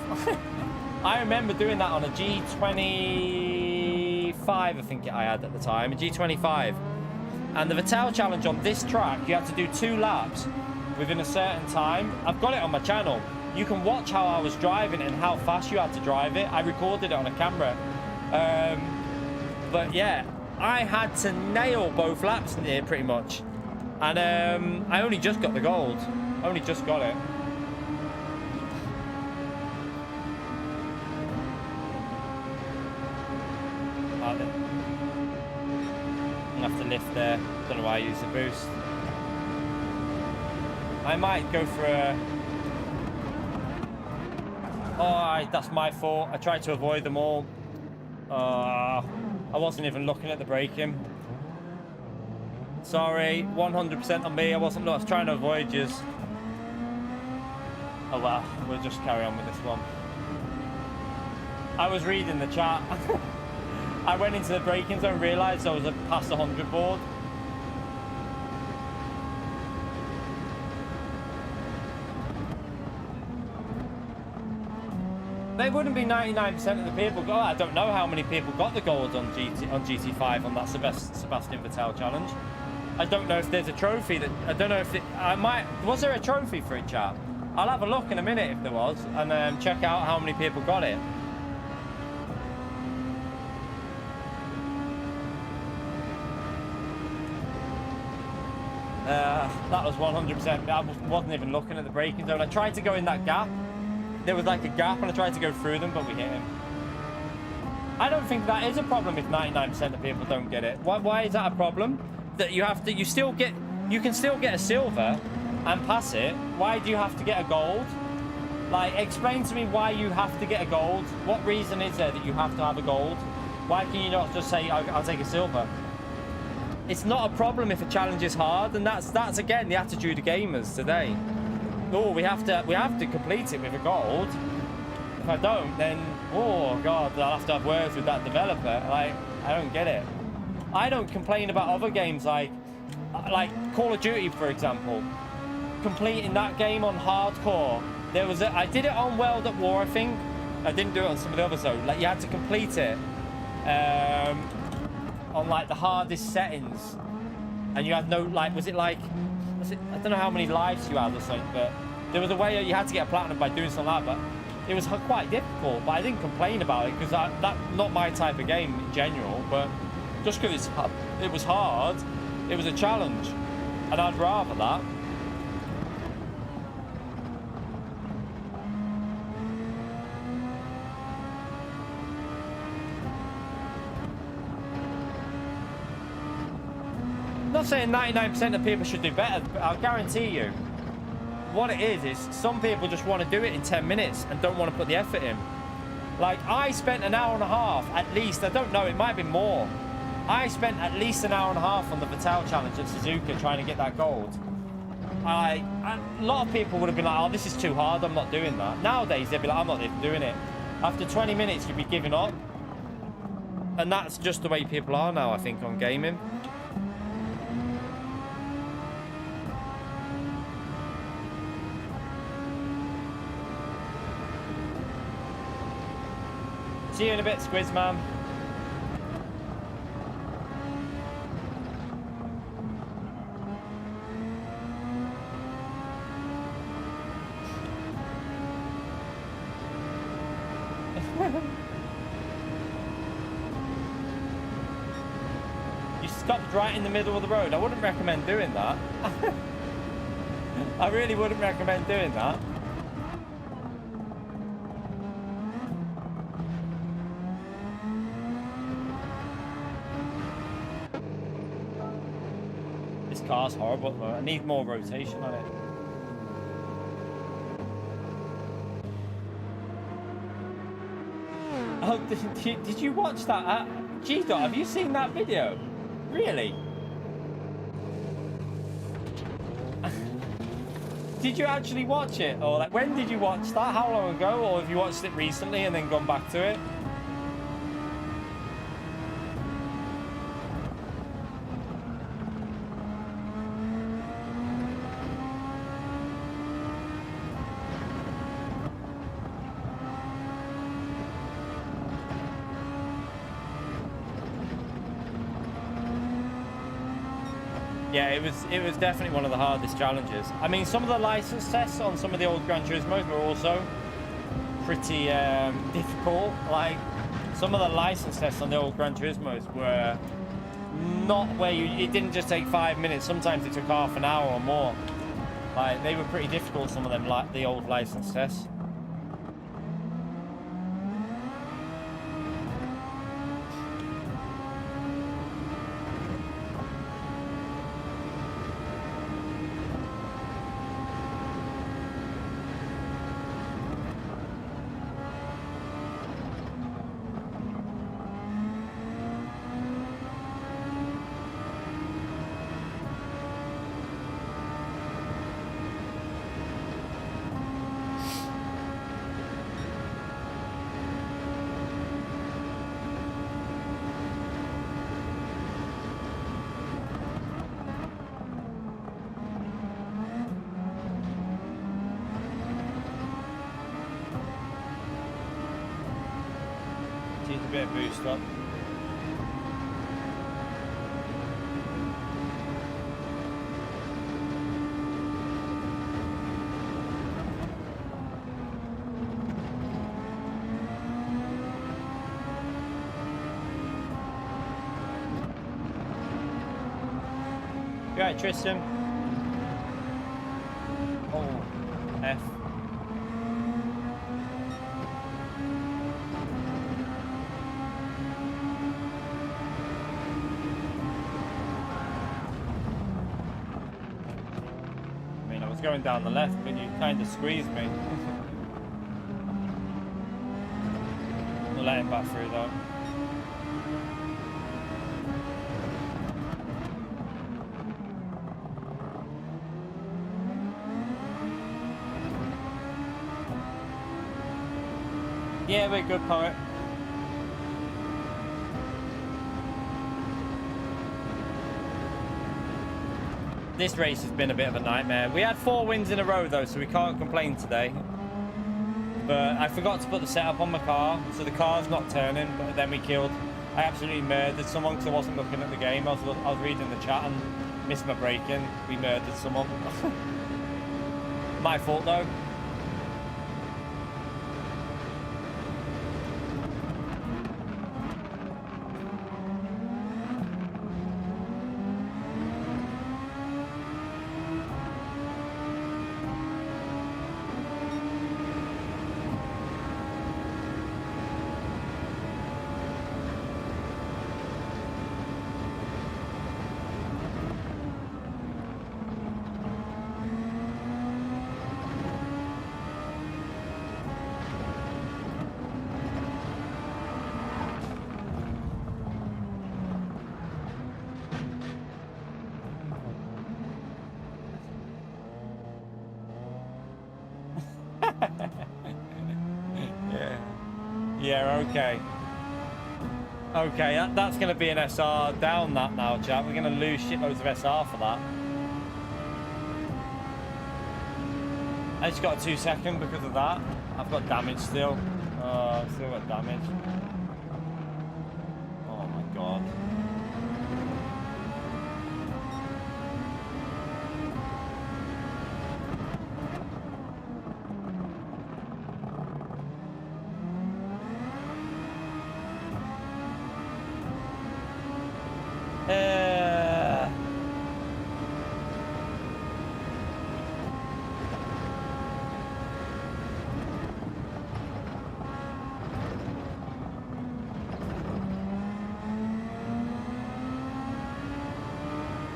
[SPEAKER 2] I remember doing that on a G25, I think I had at the time, a G25. And the Vittel challenge on this track, you had to do 2 laps within a certain time. I've got it on my channel. You can watch how I was driving and how fast you had to drive it. I recorded it on a camera. But yeah, I had to nail both laps in here pretty much. And I only just got the gold. Only just got it. I'm gonna have to lift there. Don't know why I use the boost. I might go for a... Oh, that's my fault. I tried to avoid them all. I wasn't even looking at the braking. Sorry, 100% on me. I was trying to avoid you. Oh well, we'll just carry on with this one. I was reading the chat. I went into the braking zone and realised I was past the 100 board. They wouldn't be 99% of the people. Oh, I don't know how many people got the gold on GT5 on that Sebastian Vettel challenge. I don't know if there's a trophy that I don't know if I might. Was there a trophy for it, chat? I'll have a look in a minute if there was, and check out how many people got it. That was 100%. I wasn't even looking at the braking zone. I tried to go in that gap. There was like a gap, and I tried to go through them, but we hit him. I don't think that is a problem if 99% of people don't get it. Why is that a problem? That you have to, you can still get a silver and pass it. Why do you have to get a gold? Like, explain to me why you have to get a gold. What reason is there that you have to have a gold? Why can you not just say, I'll take a silver? It's not a problem if a challenge is hard, and that's again the attitude of gamers today. Oh, we have to complete it with a gold. If I don't, then oh god, I'll have to have words with that developer. Like, I don't get it. I don't complain about other games like Call of Duty, for example. Completing that game on hardcore. I did it on World at War, I think. I didn't do it on some of the others though. Like, you had to complete it on like the hardest settings, and you had no I don't know how many lives you had or something, but there was a way you had to get a platinum by doing something like that. But it was quite difficult, but I didn't complain about it because that's not my type of game in general. But just because it was hard, it was a challenge, and I'd rather that. I'm not saying 99% of people should do better, but I'll guarantee you what it is some people just want to do it in 10 minutes and don't want to put the effort in. Like, I spent an hour and a half at least. I don't know, it might be more. I spent at least an hour and a half on the Vittel challenge at Suzuka trying to get that gold. A lot of people would have been like, oh, this is too hard, I'm not doing that. Nowadays they'd be like, I'm not even doing it. After 20 minutes you'd be giving up, and that's just the way people are now, I think, on gaming. See you in a bit, Squiz Man. You stopped right in the middle of the road. I wouldn't recommend doing that. I really wouldn't recommend doing that. Car's horrible, though. I need more rotation on it. Oh, did you watch that? G-Dot, have you seen that video? Really? Did you actually watch it? Or like, when did you watch that? How long ago? Or have you watched it recently and then gone back to it? Yeah, it was definitely one of the hardest challenges. I mean, some of the license tests on some of the old Gran Turismos were also pretty difficult. Like, some of the license tests on the old Gran Turismos were not where it didn't just take 5 minutes. Sometimes it took half an hour or more. Like, they were pretty difficult, some of them, like the old license tests. Needs a bit of boost up. You alright, Tristan? Oh, F. Going down the left, but you kind of squeezed me. I'll let him back through though. Yeah, we're good, Poet. This race has been a bit of a nightmare. We had 4 wins in a row though, so we can't complain today. But I forgot to put the setup on my car, so the car's not turning, but then we killed. I absolutely murdered someone because I wasn't looking at the game. I was reading the chat and missed my braking. We murdered someone. My fault though. Yeah, okay. Okay, that's going to be an SR down that now, chat. We're going to lose shitloads of SR for that. I just got a 2-second because of that. I've got damage still. I've still got damage. Oh my god.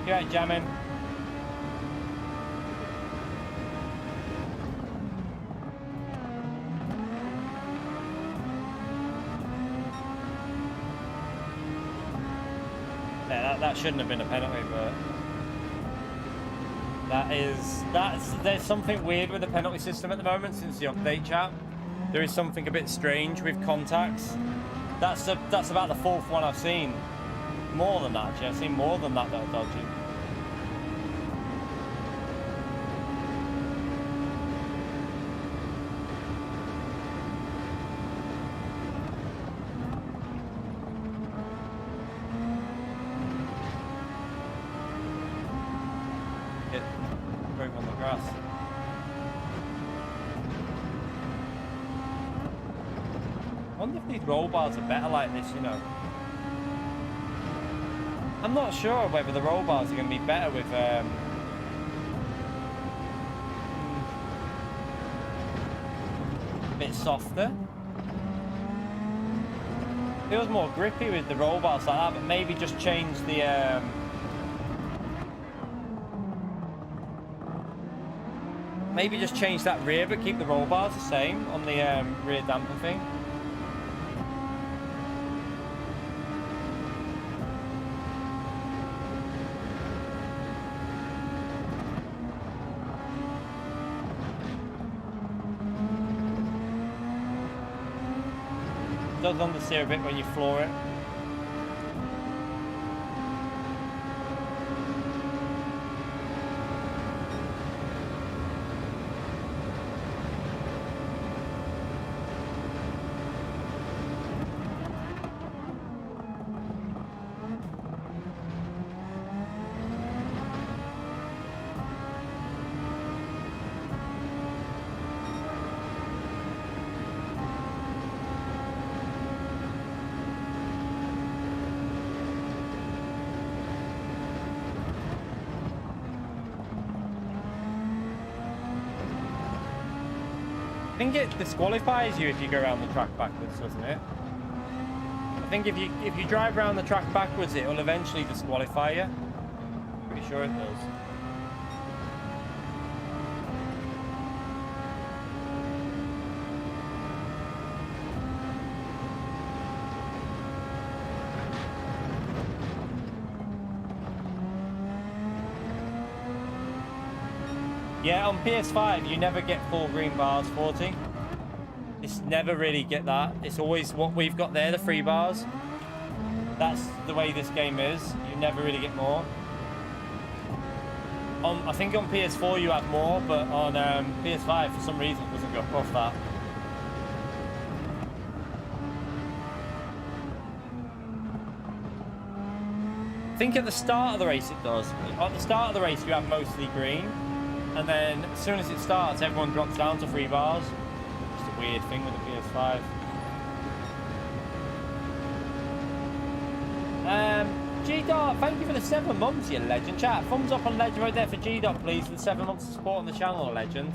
[SPEAKER 2] You right, jamming? Yeah, that shouldn't have been a penalty, but there's something weird with the penalty system at the moment since the update, chat. There is something a bit strange with contacts. That's about the 4th one I've seen. More than that, actually. I've seen more than that are dodgy. On the grass. I wonder if these roll bars are better like this, you know. I'm not sure whether the roll bars are going to be better with a bit softer. Feels more grippy with the roll bars like that, but maybe just change the maybe just change that rear, but keep the roll bars the same on the rear damper thing. It does understeer a bit when you floor it. I think it disqualifies you if you go around the track backwards, doesn't it? I think if you drive around the track backwards, it will eventually disqualify you. Pretty sure it does. Yeah, on PS5, you never get full green bars, 40. It's never really get that. It's always what we've got there, the 3 bars. That's the way this game is. You never really get more. I think on PS4 you have more, but on PS5, for some reason, it doesn't go across that. I think at the start of the race it does. At the start of the race, you have mostly green. And then, as soon as it starts, everyone drops down to 3 bars. Just a weird thing with the PS5. G-Dot, thank you for the 7 months, you legend. Chat, thumbs up on legend right there for G-Dot, please, for the 7 months of support on the channel, legend.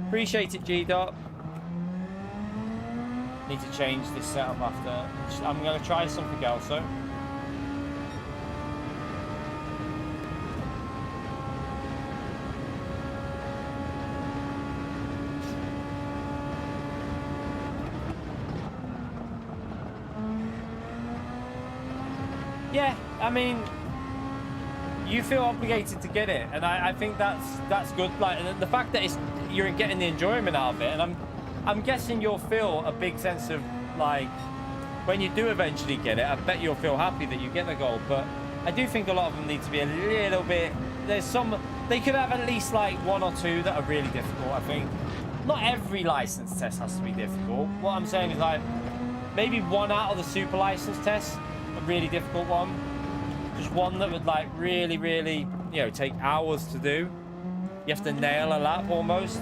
[SPEAKER 2] Appreciate it, G-Dot. Need to change this setup after. I'm going to try something else, though. Yeah, I mean, you feel obligated to get it, and I think that's good. Like, the fact that you're getting the enjoyment out of it, and I'm guessing you'll feel a big sense of, like, when you do eventually get it, I bet you'll feel happy that you get the gold. But I do think a lot of them need to be a little bit. There's some they could have at least like 1 or 2 that are really difficult. I think not every license test has to be difficult. What I'm saying is, like, maybe 1 out of the super license tests. A really difficult one, just one that would like really, you know, take hours to do. You have to nail a lap almost.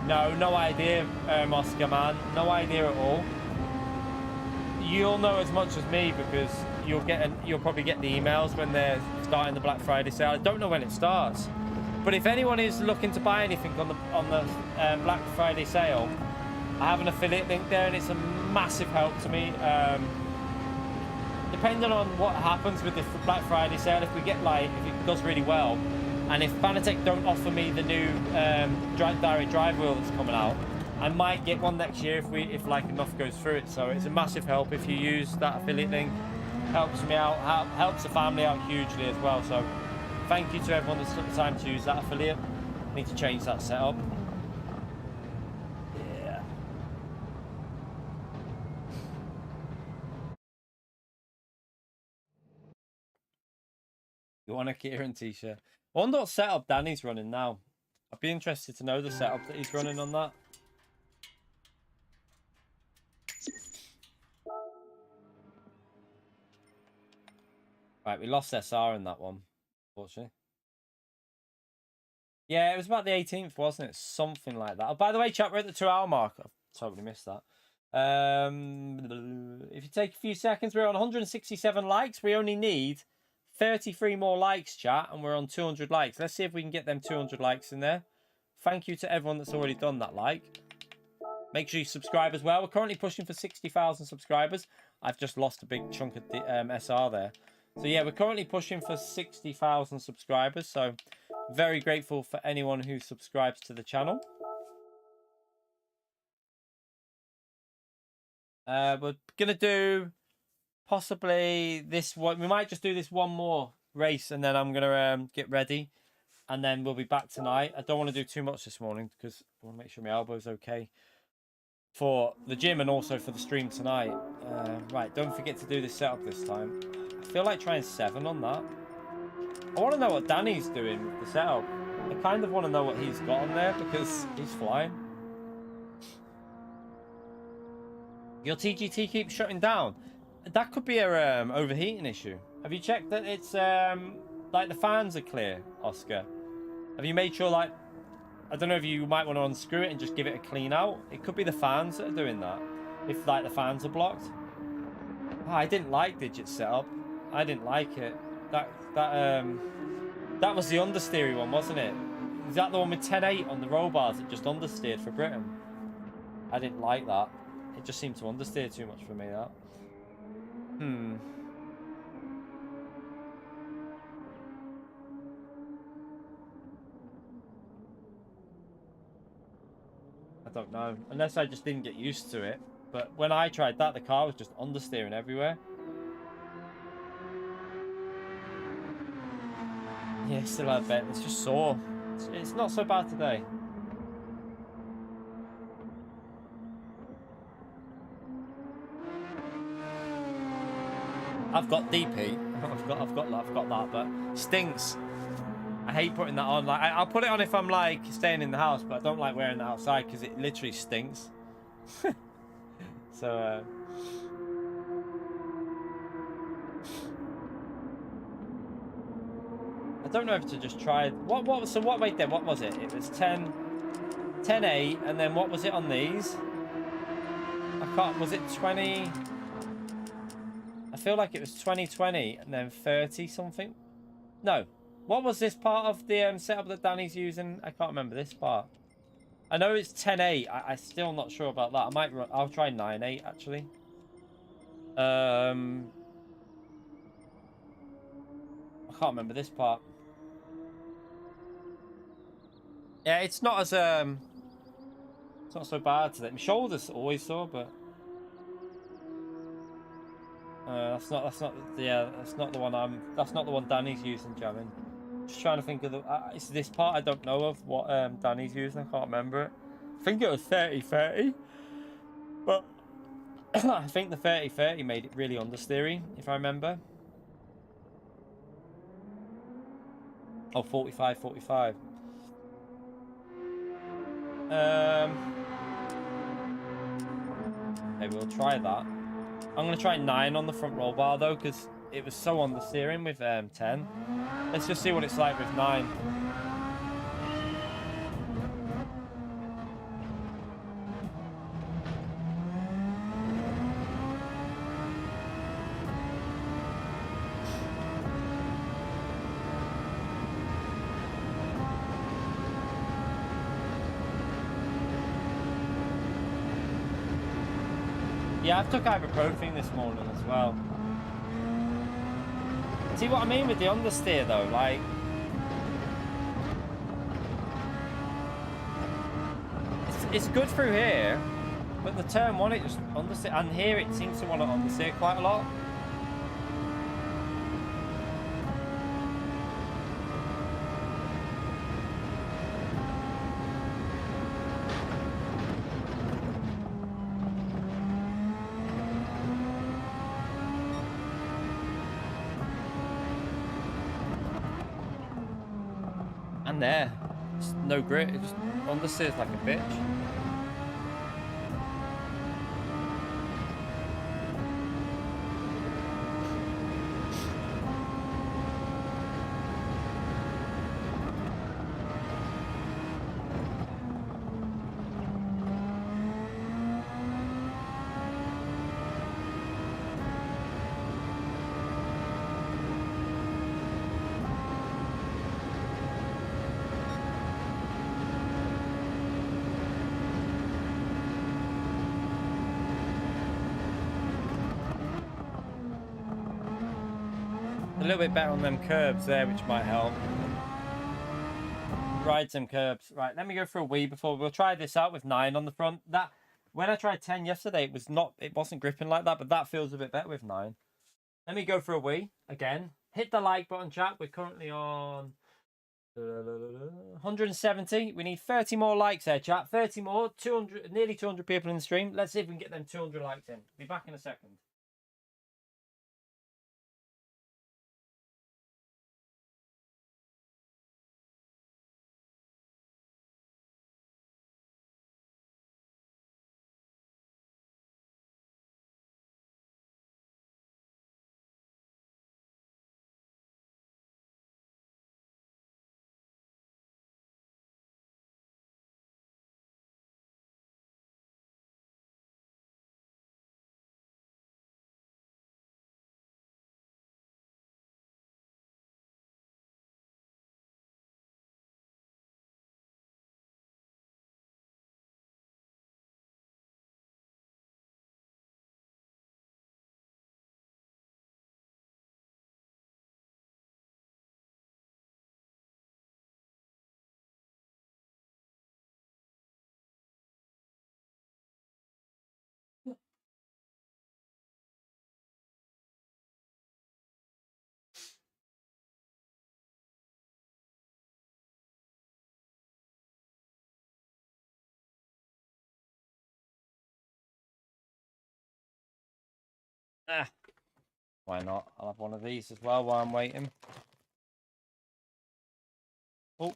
[SPEAKER 2] No idea, Oscar, man. No idea at all. You'll know as much as me because you'll probably get the emails when they're starting the Black Friday sale. I don't know when it starts, but if anyone is looking to buy anything on the Black Friday sale, I have an affiliate link there, and it's a massive help to me. Depending on what happens with the Black Friday sale, if it goes really well, and if Fanatec don't offer me the new direct drive wheel that's coming out, I might get one next year if like enough goes through it. So it's a massive help if you use that affiliate link. Helps me out, helps the family out hugely as well. So thank you to everyone that's took the time to use that affiliate. I need to change that setup. Yeah. You want a Kieran t-shirt? I wonder what setup Danny's running now. I'd be interested to know the setup that he's running on that. Right, we lost SR in that one, unfortunately. Yeah, it was about the 18th, wasn't it? Something like that. Oh, by the way, chat, we're at the 2-hour mark. I've totally missed that. If you take a few seconds, we're on 167 likes. We only need 33 more likes, chat, and we're on 200 likes. Let's see if we can get them 200 likes in there. Thank you to everyone that's already done that like. Make sure you subscribe as well. We're currently pushing for 60,000 subscribers. I've just lost a big chunk of the SR there. So yeah, we're currently pushing for 60,000 subscribers. So very grateful for anyone who subscribes to the channel. We're going to do possibly this one. We might just do this one more race and then I'm going to get ready. And then we'll be back tonight. I don't want to do too much this morning because I want to make sure my elbow's okay for the gym and also for the stream tonight. Right, don't forget to do this setup this time. I feel like trying 7 on that. I want to know what Danny's doing with the setup. I kind of want to know what he's got on there because he's flying. Your TGT keeps shutting down. That could be a overheating issue. Have you checked that it's like the fans are clear, Oscar? Have you made sure, like, I don't know if you might want to unscrew it and just give it a clean out. It could be the fans that are doing that. If like the fans are blocked. Oh, I didn't like Digit's setup. I didn't like it. That was the understeery one, wasn't it? Is that the one with 10.8 on the roll bars that just understeered for Britain? I didn't like that. It just seemed to understeer too much for me, that. I don't know. Unless I just didn't get used to it. But when I tried that, the car was just understeering everywhere. Yeah, still I bet. It's just sore. It's not so bad today. I've got DP. I've got that, but stinks. I hate putting that on. Like I'll put it on if I'm like staying in the house, but I don't like wearing that outside because it literally stinks. So I don't know if to just try wait then, what was it? It was 10.8, and then what was it on these? Was it 20? I feel like it was 2020 and then 30 something. No. What was this part of the setup that Danny's using? I can't remember this part. I know it's 10.8. I'm still not sure about that. I'll try 9.8 actually. I can't remember this part. Yeah, it's not as it's not so bad today. My shoulder's always sore, but that's not the one Danny's using, jamming. Just trying to think of it's this part I don't know of what Danny's using. I can't remember it. I think it was 30-30, but I think the 30-30 made it really understeery, if I remember. Oh, 45-45. Maybe we'll try that. I'm going to try 9 on the front roll bar though, because it was so understeering with 10. Let's just see what it's like with 9. Yeah, I've took ibuprofen this morning as well. See what I mean with the understeer though, like it's good through here, but the turn one it just understeer, and here it seems to want to understeer quite a lot. And there, just no grip, it just understeers like a bitch. A little bit better on them curbs there, which might help. Ride some curbs. Right, let me go for a wee before we'll try this out with 9 on the front. That when I tried 10 yesterday, it wasn't gripping like that, but that feels a bit better with 9. Let me go for a wee again. Hit the like button, chat. We're currently on 170. We need 30 more likes there, chat. 30 more. 200, nearly 200 people in the stream. Let's see if we can get them 200 likes in. Be back in a second. Ah, why not? I'll have one of these as well while I'm waiting. Oh.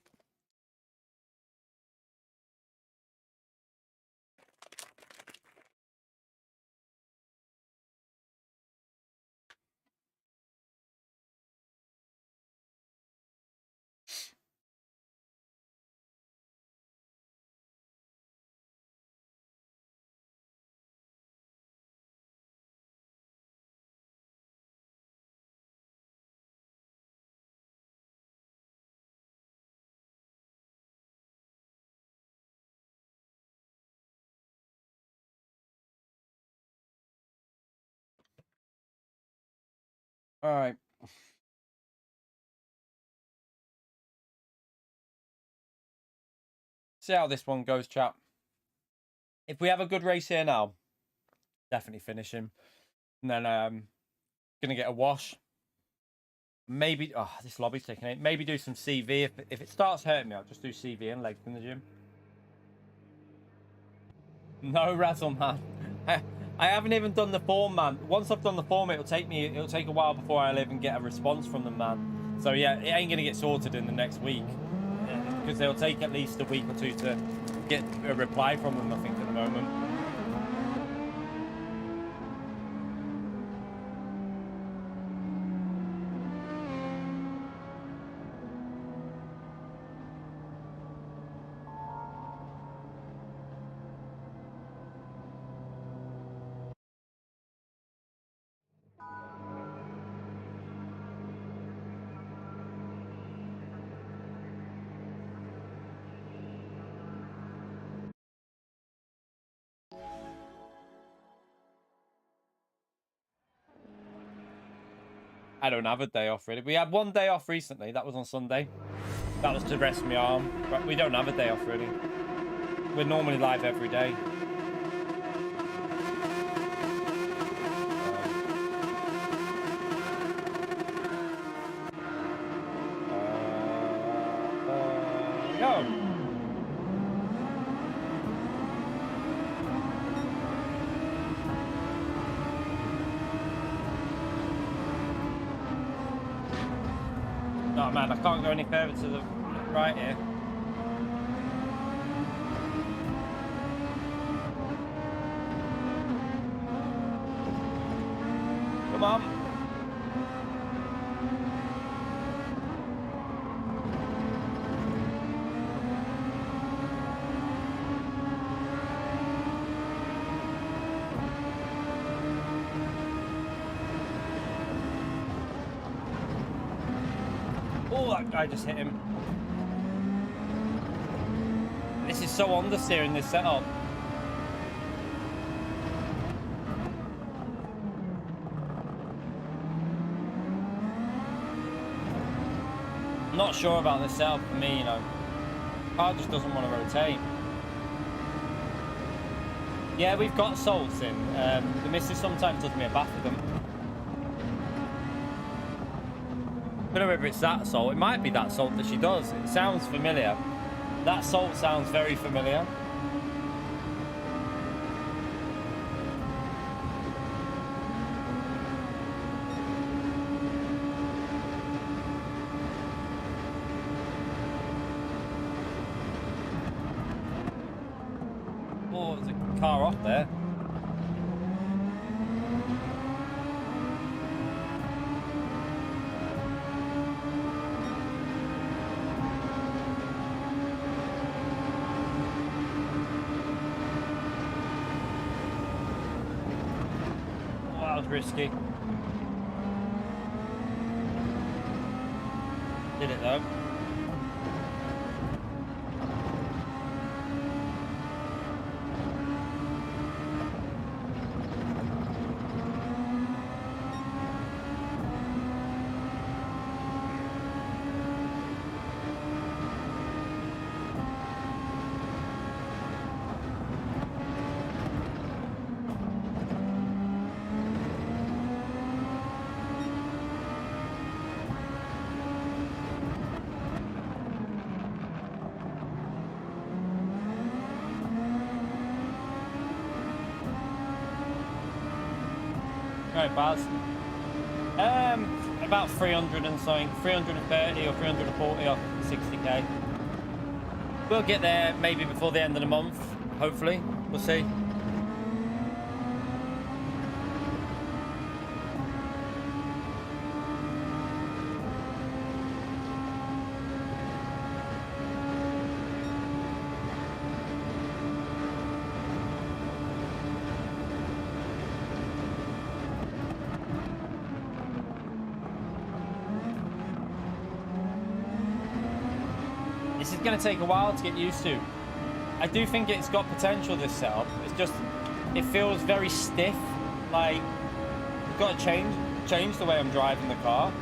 [SPEAKER 2] All right. See how this one goes, chat. If we have a good race here now, definitely finish him. And then gonna get a wash. Maybe this lobby's taking it. Maybe do some CV. If it starts hurting me, I'll just do CV and legs in the gym. No razzle, man. I haven't even done the form, man. Once I've done the form, it'll take a while before I'll even get a response from them, man. So yeah, it ain't gonna get sorted in the next week. Because they'll take at least a week or two to get a reply from them, I think, at the moment. I don't have a day off, really. We had one day off recently. That was on Sunday. That was to rest my arm. But we don't have a day off, really. we're normally live every day. Go. Oh man, I can't go any further to the right here. Come on. Oh, that guy just hit him. This is so understeer in this setup. I'm not sure about this setup for me, you know. The car just doesn't want to rotate. Yeah, we've got salts in. The missus sometimes does me a bath with them. I don't know whether it's that salt. It might be that salt that she does. It sounds familiar. That salt sounds very familiar. Oh, there's a car off there. Risky. Did it though. Right, Baz. About 300 and something, 330 or 340 off 60k. We'll get there maybe before the end of the month, hopefully. We'll see. This is going to take a while to get used to. I do think it's got potential, this setup. It's just, it feels very stiff. Like, I've got to change the way I'm driving the car.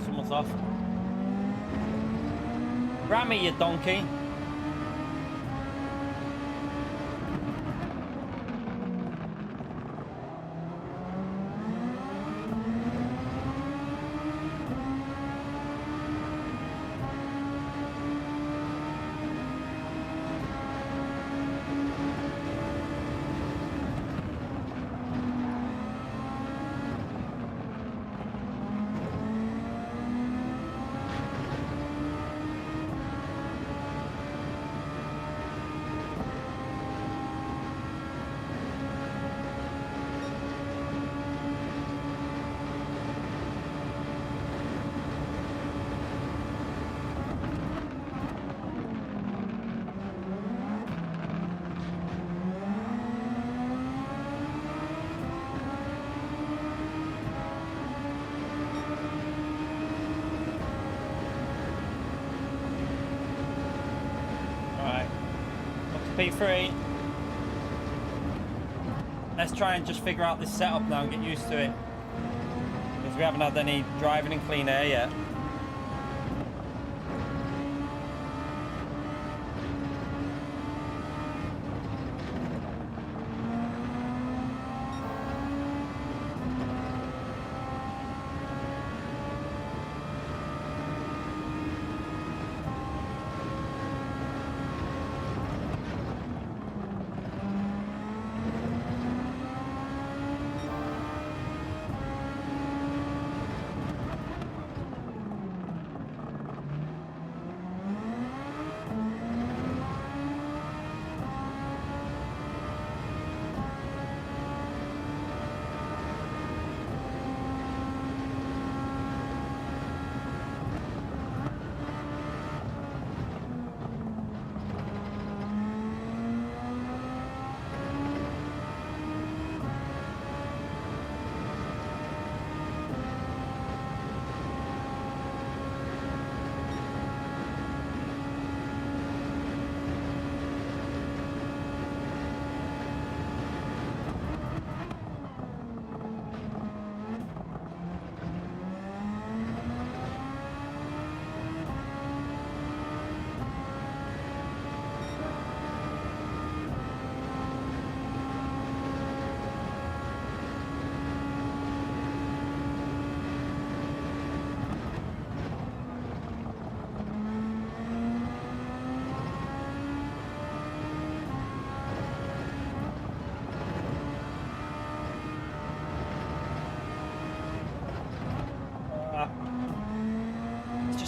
[SPEAKER 2] Someone's off. Ram me, you donkey. P3. Let's try and just figure out this setup now and get used to it. Because we haven't had any driving in clean air yet.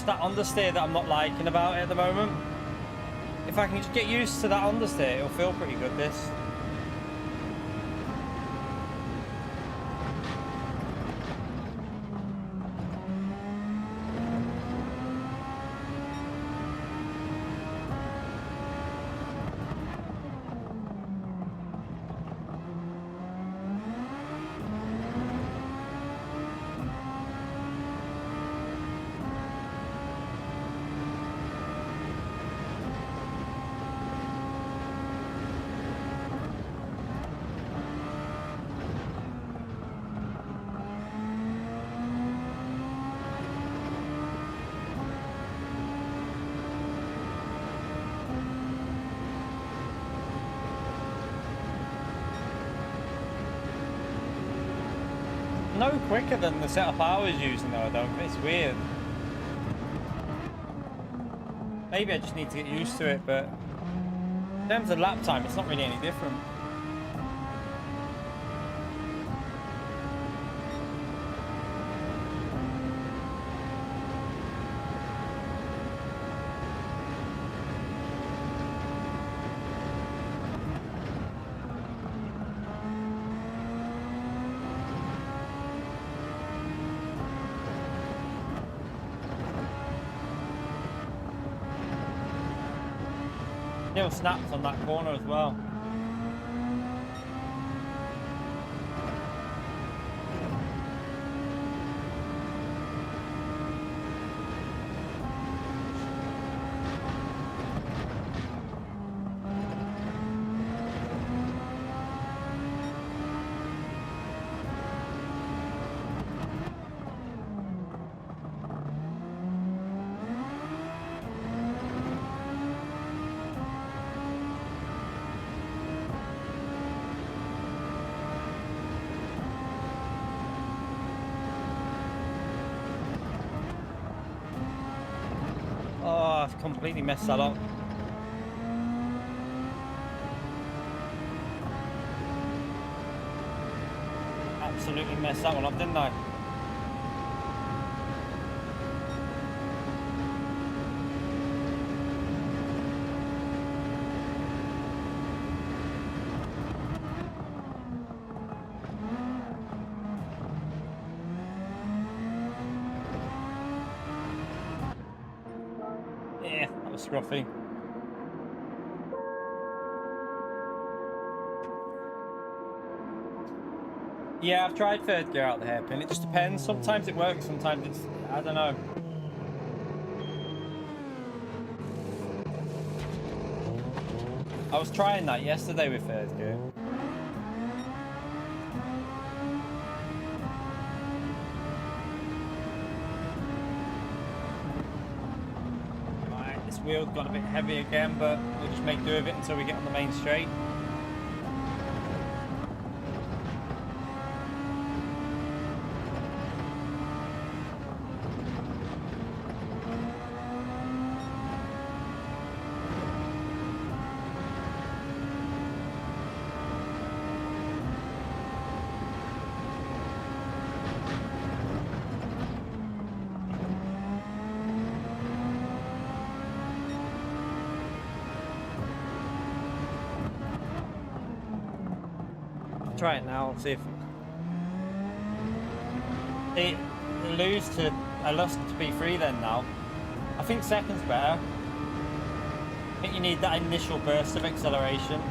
[SPEAKER 2] That understeer that I'm not liking about it at the moment. If I can just get used to that understeer, it'll feel pretty good, this. No quicker than the setup I was using though, it's weird. Maybe I just need to get used to it, but in terms of lap time, it's not really any different. Still snaps on that corner as well. Oh, I've completely messed that up. Absolutely messed that one up, didn't I? Yeah, that was scruffy. Yeah, I've tried third gear out the hairpin. It just depends. Sometimes it works, sometimes it's... I don't know. I was trying that yesterday with third gear. Right, this wheel's gone a bit heavy again, but we'll just make do with it until we get on the main straight. Try it now, see if it lose to I lost to B3 then now. I think second's better. I think you need that initial burst of acceleration.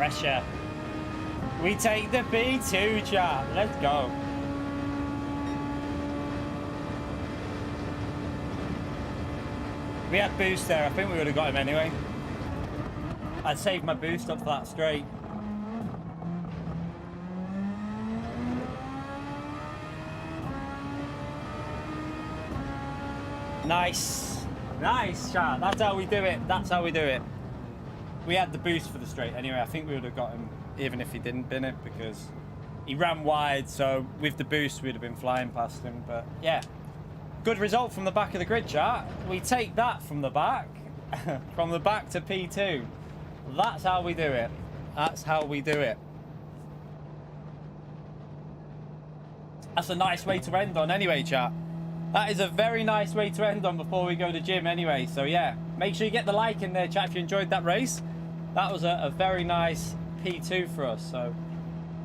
[SPEAKER 2] pressure. We take the P2, chat. Let's go. We had boost there. I think we would have got him anyway. I'd saved my boost up for that straight. Nice. Nice, chat. That's how we do it. That's how we do it. We had the boost for the straight anyway. I think we would have got him even if he didn't bin it because he ran wide. So with the boost, we'd have been flying past him. But yeah. Good result from the back of the grid, chat. We take that from the back. From the back to P2. That's how we do it. That's how we do it. That's a nice way to end on anyway, chat. That is a very nice way to end on before we go to the gym anyway. So yeah, make sure you get the like in there, chat, if you enjoyed that race. That was a very nice P2 for us. So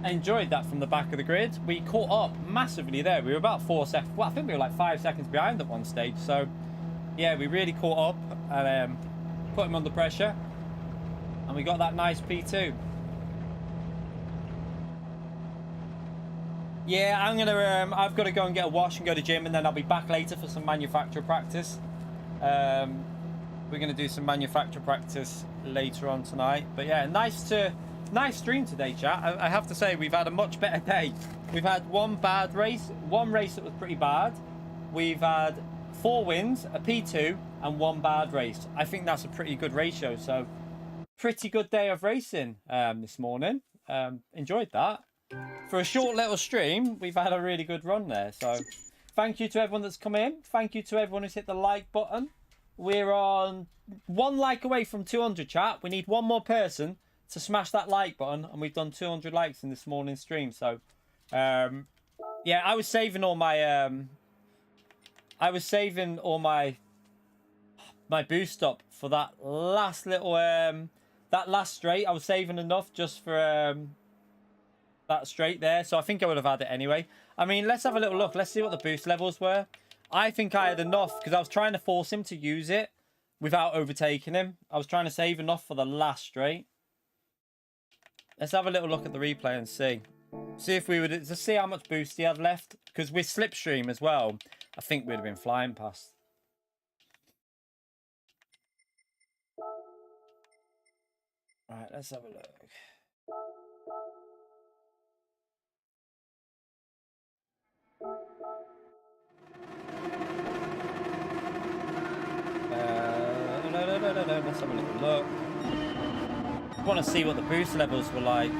[SPEAKER 2] enjoyed that from the back of the grid. We caught up massively there. We were about 4 seconds. Well, I think we were like 5 seconds behind at one stage. So yeah, we really caught up and put him under pressure. And we got that nice P2. Yeah, I've got to go and get a wash and go to the gym, and then I'll be back later for some manufacturer practice. We're going to do some manufacturer practice later on tonight. But yeah, nice stream today, chat. I have to say, we've had a much better day. We've had one bad race, one race that was pretty bad. We've had 4 wins, a P2, and 1 bad race. I think that's a pretty good ratio. So pretty good day of racing this morning. Enjoyed that. For a short little stream, we've had a really good run there. So thank you to everyone that's come in. Thank you to everyone who's hit the like button. We're on 1 like away from 200, chat. We need 1 more person to smash that like button, and we've done 200 likes in this morning's stream. So yeah, I was saving all my my boost up for that last little that last straight. I was saving enough just for that straight there, so I think I would have had it anyway. I mean, let's have a little look. Let's see what the boost levels were. I think I had enough because I was trying to force him to use it without overtaking him. I was trying to save enough for the last straight. Let's have a little look at the replay and see if we would just see how much boost he had left, because with slipstream as well, I think we'd have been flying past. Right, let's have a look. Let's have a little look. I want to see what the boost levels were like. Oh,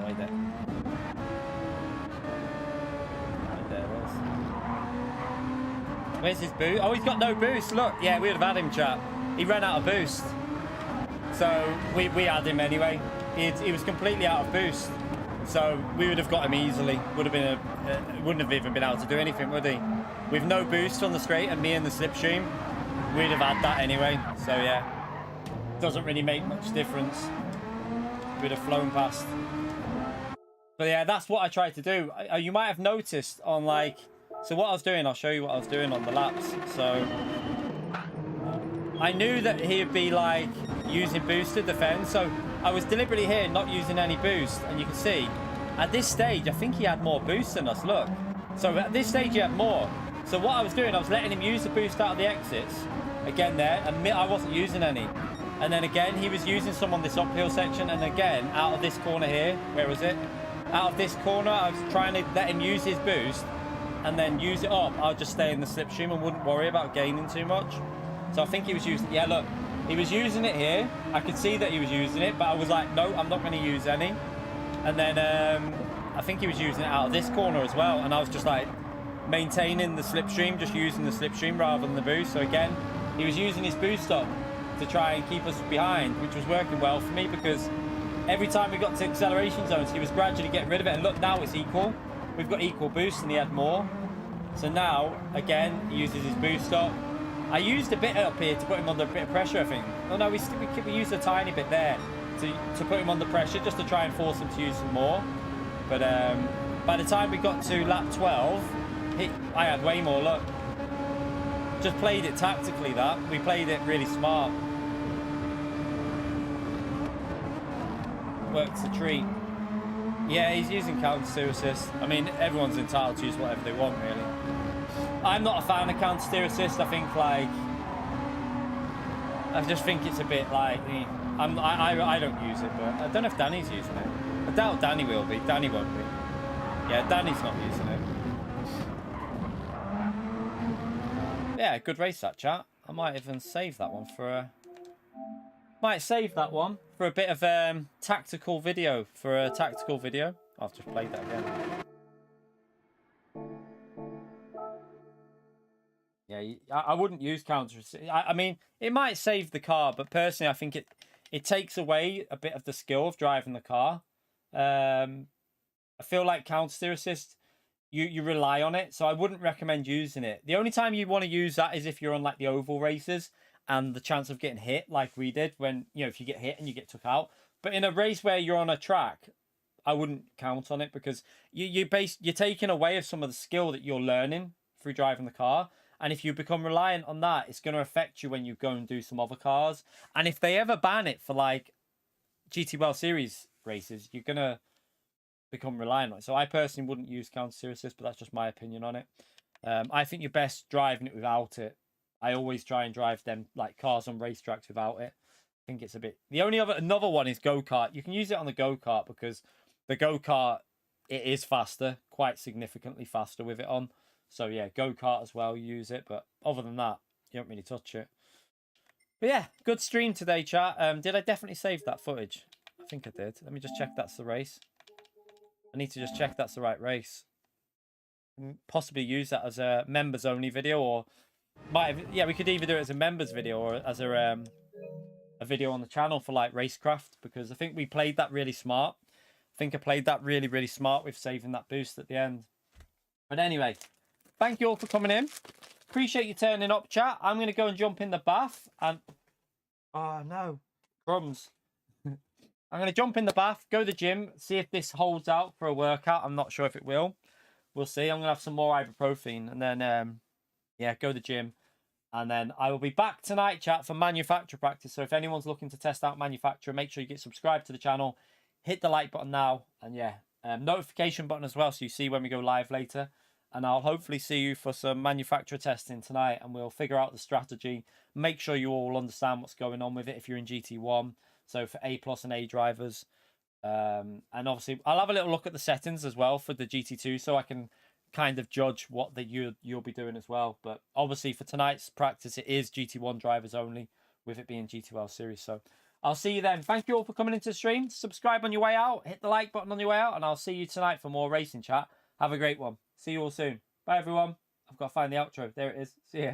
[SPEAKER 2] wait there. Right there, where's his boost? Oh, he's got no boost. Look, yeah, we would have had him, chat. He ran out of boost. So we had him anyway. He was completely out of boost. So we would have got him easily. Would have been wouldn't have even been able to do anything, would he? With no boost on the straight and me in the slipstream, we'd have had that anyway. So yeah, doesn't really make much difference. We'd have flown past. But yeah, that's what I tried to do. You might have noticed on like, so what I was doing, I'll show you what I was doing on the laps. So I knew that he'd be like using boost to defend. So I was deliberately here not using any boost, and you can see at this stage I think he had more boost than us. Look, so at this stage he had more. So what I was doing, I was letting him use the boost out of the exits again there, and I wasn't using any. And then again he was using some on this uphill section, and again out of this corner here, where was it, out of this corner I was trying to let him use his boost and then use it up. I'll just stay in the slipstream and wouldn't worry about gaining too much. So I think he was using, yeah, look, he was using it here. I could see that he was using it, but I was like, no, I'm not going to use any. And then I think he was using it out of this corner as well. And I was just like maintaining the slipstream, just using the slipstream rather than the boost. So again, he was using his boost up to try and keep us behind, which was working well for me because every time we got to acceleration zones, he was gradually getting rid of it. And look, now it's equal. We've got equal boost and he had more. So now, again, he uses his boost up. I used a bit up here to put him under a bit of pressure, I think. Oh no, we used a tiny bit there to put him under pressure, just to try and force him to use some more. But by the time we got to lap 12, I had way more luck. Just played it tactically, that. We played it really smart. works a treat. Yeah, he's using counter steer assist. I mean, everyone's entitled to use whatever they want, really. I'm not a fan of counter steer assist. I think, like, I just think it's a bit like, I don't use it, but I don't know if Danny's using it. I doubt Danny will be. Danny won't be. Yeah, Danny's not using it. Yeah, good race that, chat. I might even save that one for a... Might save that one for a bit of tactical video. For a tactical video. I've just played that again. Yeah, I wouldn't use counter. I mean, it might save the car, but personally, I think it takes away a bit of the skill of driving the car. I feel like counter steer assist, you rely on it, so I wouldn't recommend using it. The only time you want to use that is if you're on like the oval races and the chance of getting hit, like we did when, you know, if you get hit and you get took out. But in a race where you're on a track, I wouldn't count on it because you're taking away of some of the skill that you're learning through driving the car. And if you become reliant on that, it's going to affect you when you go and do some other cars. And if they ever ban it for like GT World Series races, you're going to become reliant on it. So I personally wouldn't use counter steer assist, but that's just my opinion on it. I think you're best driving it without it. I always try and drive them like cars on racetracks without it. I think it's a bit... The only another one is go-kart. You can use it on the go-kart because the go-kart, it is faster, quite significantly faster with it on. So yeah, go-kart as well, use it. But other than that, you don't really touch it. But yeah, good stream today, chat. Did I definitely save that footage? I think I did. Let me just check that's the race. I need to just check that's the right race. Possibly use that as a members only video, or might have, yeah, we could either do it as a members video or as a video on the channel for like racecraft, because I think we played that really smart. I think I played that really, really smart with saving that boost at the end. But anyway, thank you all for coming in. Appreciate you turning up, chat. I'm going to go and jump in the bath and... Oh, no. Crumbs. I'm going to jump in the bath, go to the gym, see if this holds out for a workout. I'm not sure if it will. We'll see. I'm going to have some more ibuprofen and then, yeah, go to the gym. And then I will be back tonight, chat, for manufacturer practice. So if anyone's looking to test out manufacturer, make sure you get subscribed to the channel. Hit the like button now. And yeah, notification button as well, so you see when we go live later. And I'll hopefully see you for some manufacturer testing tonight. And we'll figure out the strategy. Make sure you all understand what's going on with it if you're in GT1. So for A+ and A drivers. And obviously, I'll have a little look at the settings as well for the GT2, so I can kind of judge what you'll be doing as well. But obviously, for tonight's practice, it is GT1 drivers only, with it being GT1 series. So I'll see you then. Thank you all for coming into the stream. Subscribe on your way out. Hit the like button on your way out. And I'll see you tonight for more racing chat. Have a great one. See you all soon. Bye, everyone. I've got to find the outro. There it is. See ya.